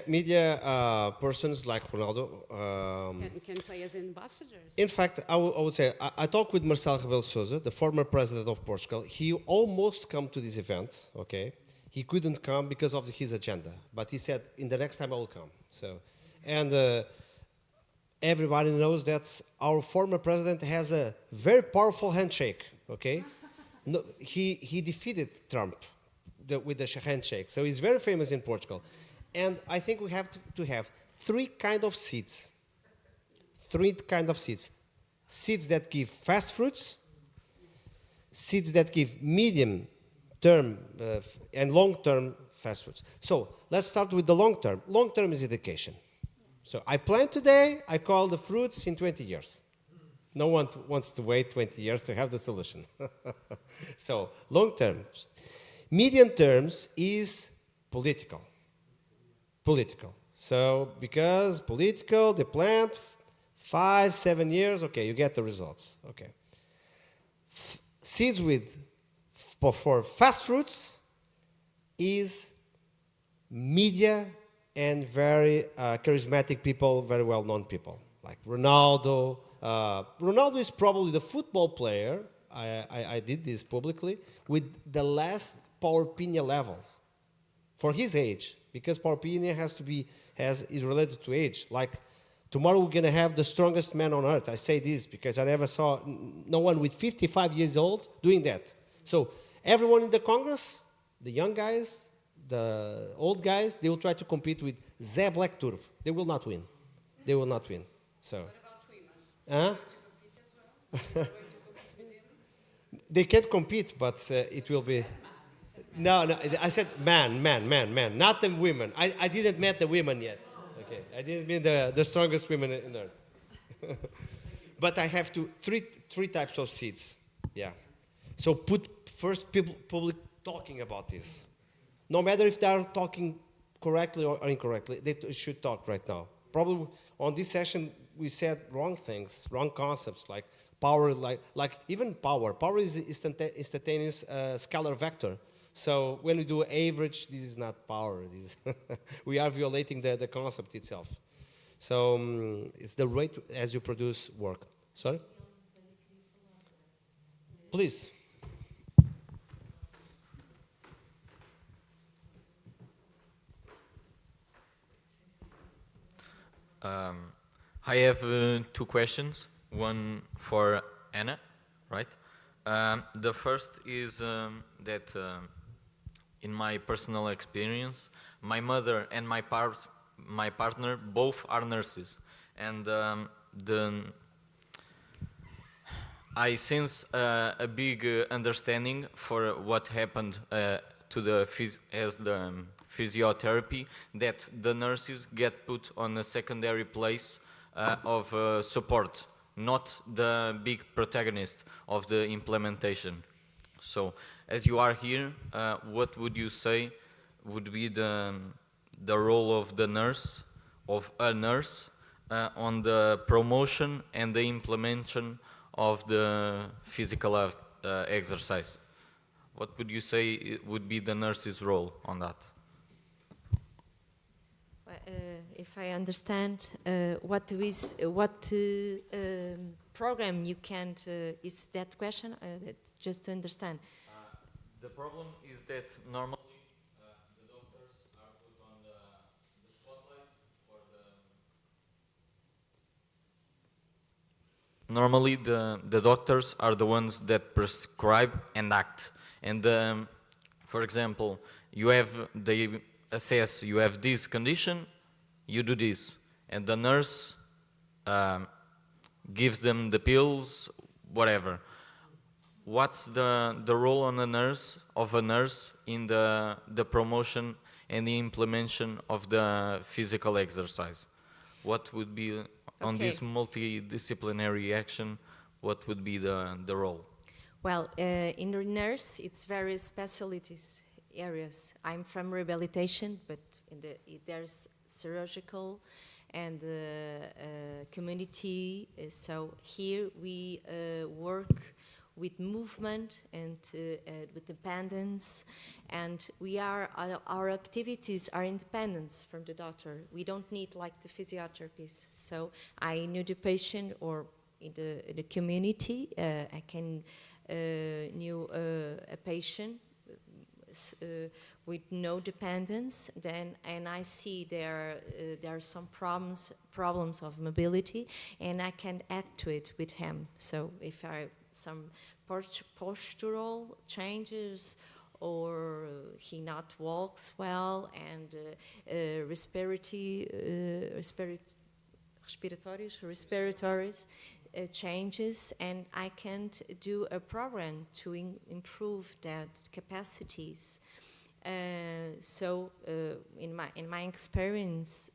media persons like Ronaldo Can play as ambassadors. In fact, I would say, I talked with Marcelo Rebelo de Sousa, the former president of Portugal. He almost came to this event, okay? He couldn't come because of his agenda, but he said, in the next time I will come. So, and everybody knows that our former president has a very powerful handshake, okay? No, he defeated Trump with the handshake, so he's very famous in Portugal. And I think we have to have three kinds of seeds. Seeds that give fast fruits, seeds that give medium-term and long-term fast fruits. So let's start with the long-term. Long-term is education. So I plant today, I call the fruits in 20 years. No one wants to wait 20 years to have the solution. So long terms. Medium terms is political. Political. So because political, they plant 5, 7 years, okay, you get the results. Okay. Seeds for fast fruits is media and very charismatic people, very well-known people, like Ronaldo. Ronaldo is probably the football player, I did this publicly, with the last Powerpenia levels for his age, because Powerpenia is related to age. Like tomorrow we're going to have the strongest man on earth. I say this because I never saw no one with 55 years old doing that. So everyone in the Congress, the young guys, the old guys, they will try to compete with Zé Black Turbo. They will not win. They will not win. So. What about women? They can't compete, but it will be. No, I said man, not the women. I didn't met the women yet. Okay, I didn't mean the strongest women in earth. But I have three types of seeds. Yeah. So put first public talking about this. No matter if they are talking correctly or incorrectly, they should talk right now. Probably on this session we said wrong things, wrong concepts like power, like even power. Power is instantaneous scalar vector. So when we do average, this is not power. We are violating the concept itself. So it's the rate as you produce work. Sorry? Please. I have 2 questions, one for Anna, right? The first is that in my personal experience, my mother and my partner both are nurses, and I sense a big understanding for what happened to the physiotherapy, that the nurses get put on a secondary place of support, not the big protagonist of the implementation. So, as you are here, what would you say would be the role of the nurse, of a nurse, on the promotion and the implementation of the physical exercise? What would you say would be the nurse's role on that? If I understand, what program you can, is that question? That's just to understand. The problem is that normally the doctors are put on the spotlight for the... Normally the doctors are the ones that prescribe and act. And for example, they assess you have this condition, you do this. And the nurse gives them the pills, whatever. What's the role of a nurse in the promotion and the implementation of the physical exercise? What would be, on this multidisciplinary action, what would be the role? Well, in the nurse, it's very specialties areas. I'm from rehabilitation, but there's surgical and community. So here we work with movement and with dependence, and our activities are independent from the doctor. We don't need like the physiotherapist. So I knew the patient, or in the community, I can knew a patient with no dependence, and I see there are some problems of mobility, and I can act to it with him. So if I some postural changes, or he not walks well, and respiratory changes, and I can do a program to improve that capacities. So in my experience,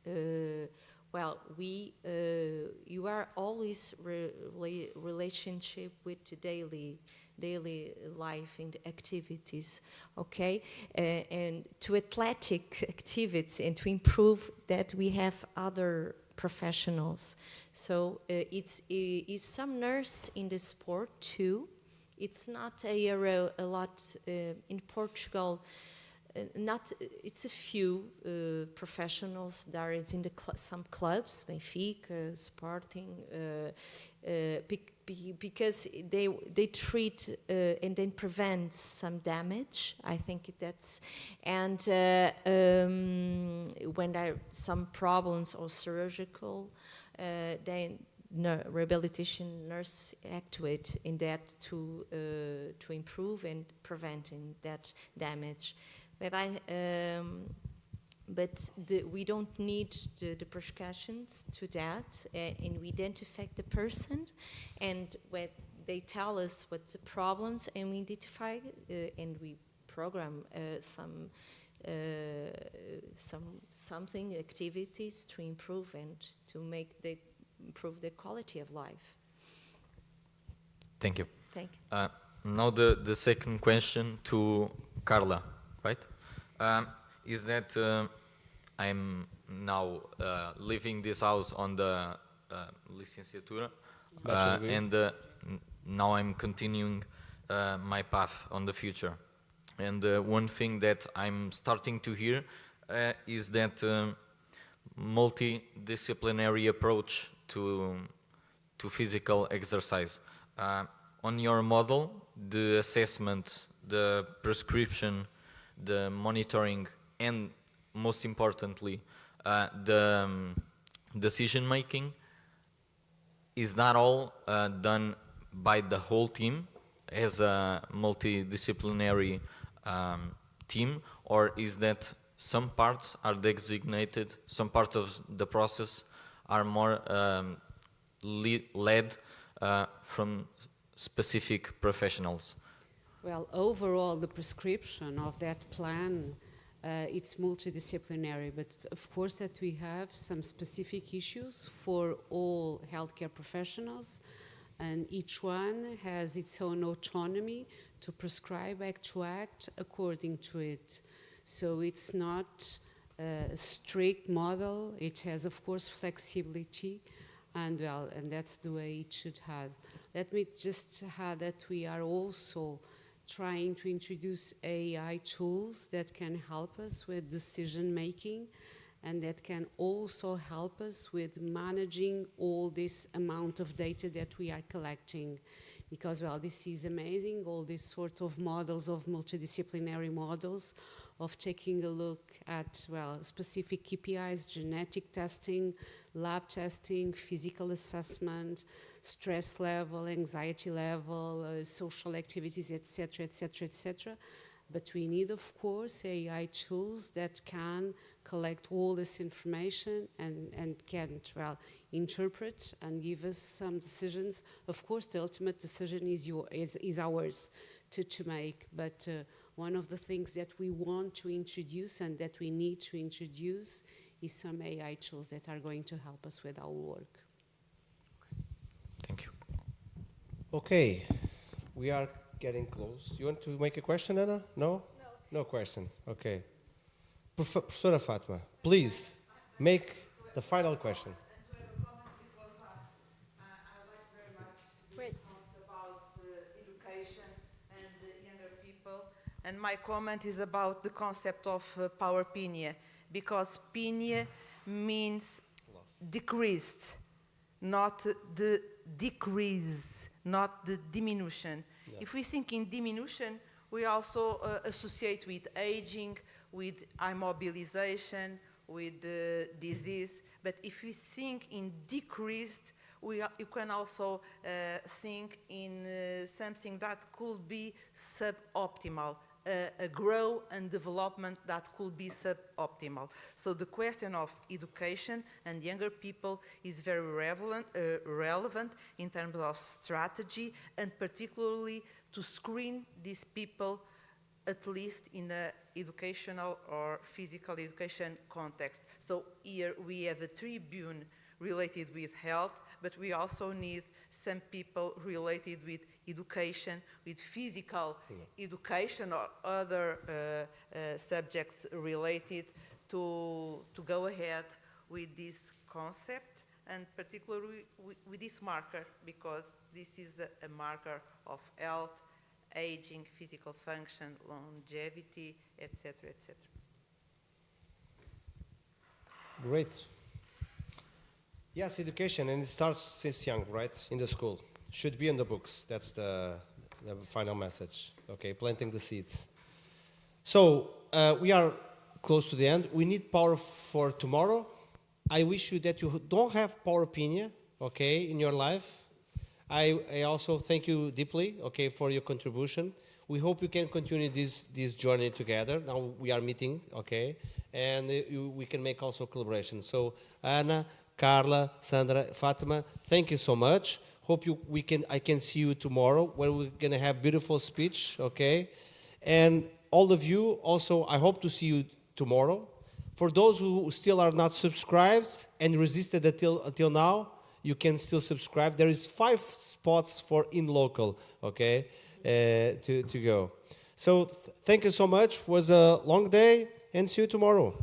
well, you are always relationship with the daily life and activities, okay? And to athletic activities and to improve that we have other professionals. So it's some nurse in the sport too. It's not a lot in Portugal. It's a few professionals that are in the some clubs, Benfica, Sporting, because they treat and then prevent some damage. I think that's, and when there are some problems or surgical, then rehabilitation nurse actuate in that to improve and preventing that damage. But we don't need the prescriptions to that, and we identify the person, and when they tell us what's the problems, and we identify and we program something activities to improve and to improve the quality of life. Thank you. Thank you. Now the second question to Carla, right? Is that I'm now leaving this house on the licenciatura, and now I'm continuing my path on the future. And one thing that I'm starting to hear is that multidisciplinary approach to physical exercise. On your model, the assessment, the prescription, the monitoring, and most importantly, the decision making, is that all done by the whole team as a multidisciplinary team, or is that some parts are designated, some parts of the process are more led from specific professionals? Well, overall, the prescription of that plan, it's multidisciplinary, but of course that we have some specific issues for all healthcare professionals, and each one has its own autonomy to prescribe, to act according to it. So it's not a strict model. It has, of course, flexibility, and that's the way it should have. Let me just add that we are also trying to introduce AI tools that can help us with decision making, and that can also help us with managing all this amount of data that we are collecting. Because, well, this is amazing, all these sort of models, of multidisciplinary models, of taking a look at, well, specific KPIs, genetic testing, lab testing, physical assessment, stress level, anxiety level, social activities, etc., etc., etc. But we need, of course, AI tools that can collect all this information and can, well, interpret and give us some decisions. Of course, the ultimate decision is ours to make, but one of the things that we want to introduce and that we need to introduce is some AI tools that are going to help us with our work. Thank you. Okay, we are getting close. You want to make a question, Anna? No? No question. Okay. Professora Fatma, please make the final question. About education and younger people, and my comment is about the concept of Powerpenia, because penia means decreased, not the decrease, not the diminution. Yeah. If we think in diminution, we also associate with aging, with immobilization, with disease. But if we think in decreased, you can also think in something that could be suboptimal, a growth and development that could be suboptimal. So the question of education and younger people is very relevant in terms of strategy, and particularly to screen these people, at least in an educational or physical education context. So here we have a tribune related with health, but we also need some people related with education, with physical education or other subjects related to go ahead with this concept, and particularly with this marker, because this is a marker of health, aging, physical function, longevity, etc., etc. Great. Yes, education, and it starts since young, right? In the school. Should be in the books. That's the final message. Okay, planting the seeds. So, we are close to the end. We need power for tomorrow. I wish you that you don't have Powerpenia, okay, in your life. I also thank you deeply, okay, for your contribution. We hope you can continue this journey together. Now we are meeting, okay, and we can make also collaboration. So Ana, Carla, Sandra, Fatima, thank you so much. Hope I can see you tomorrow where we're gonna have beautiful speech, okay, and all of you also. I hope to see you tomorrow. For those who still are not subscribed and resisted until now, you can still subscribe. There is 5 spots for in local, okay, to go. So thank you so much. It was a long day, and see you tomorrow.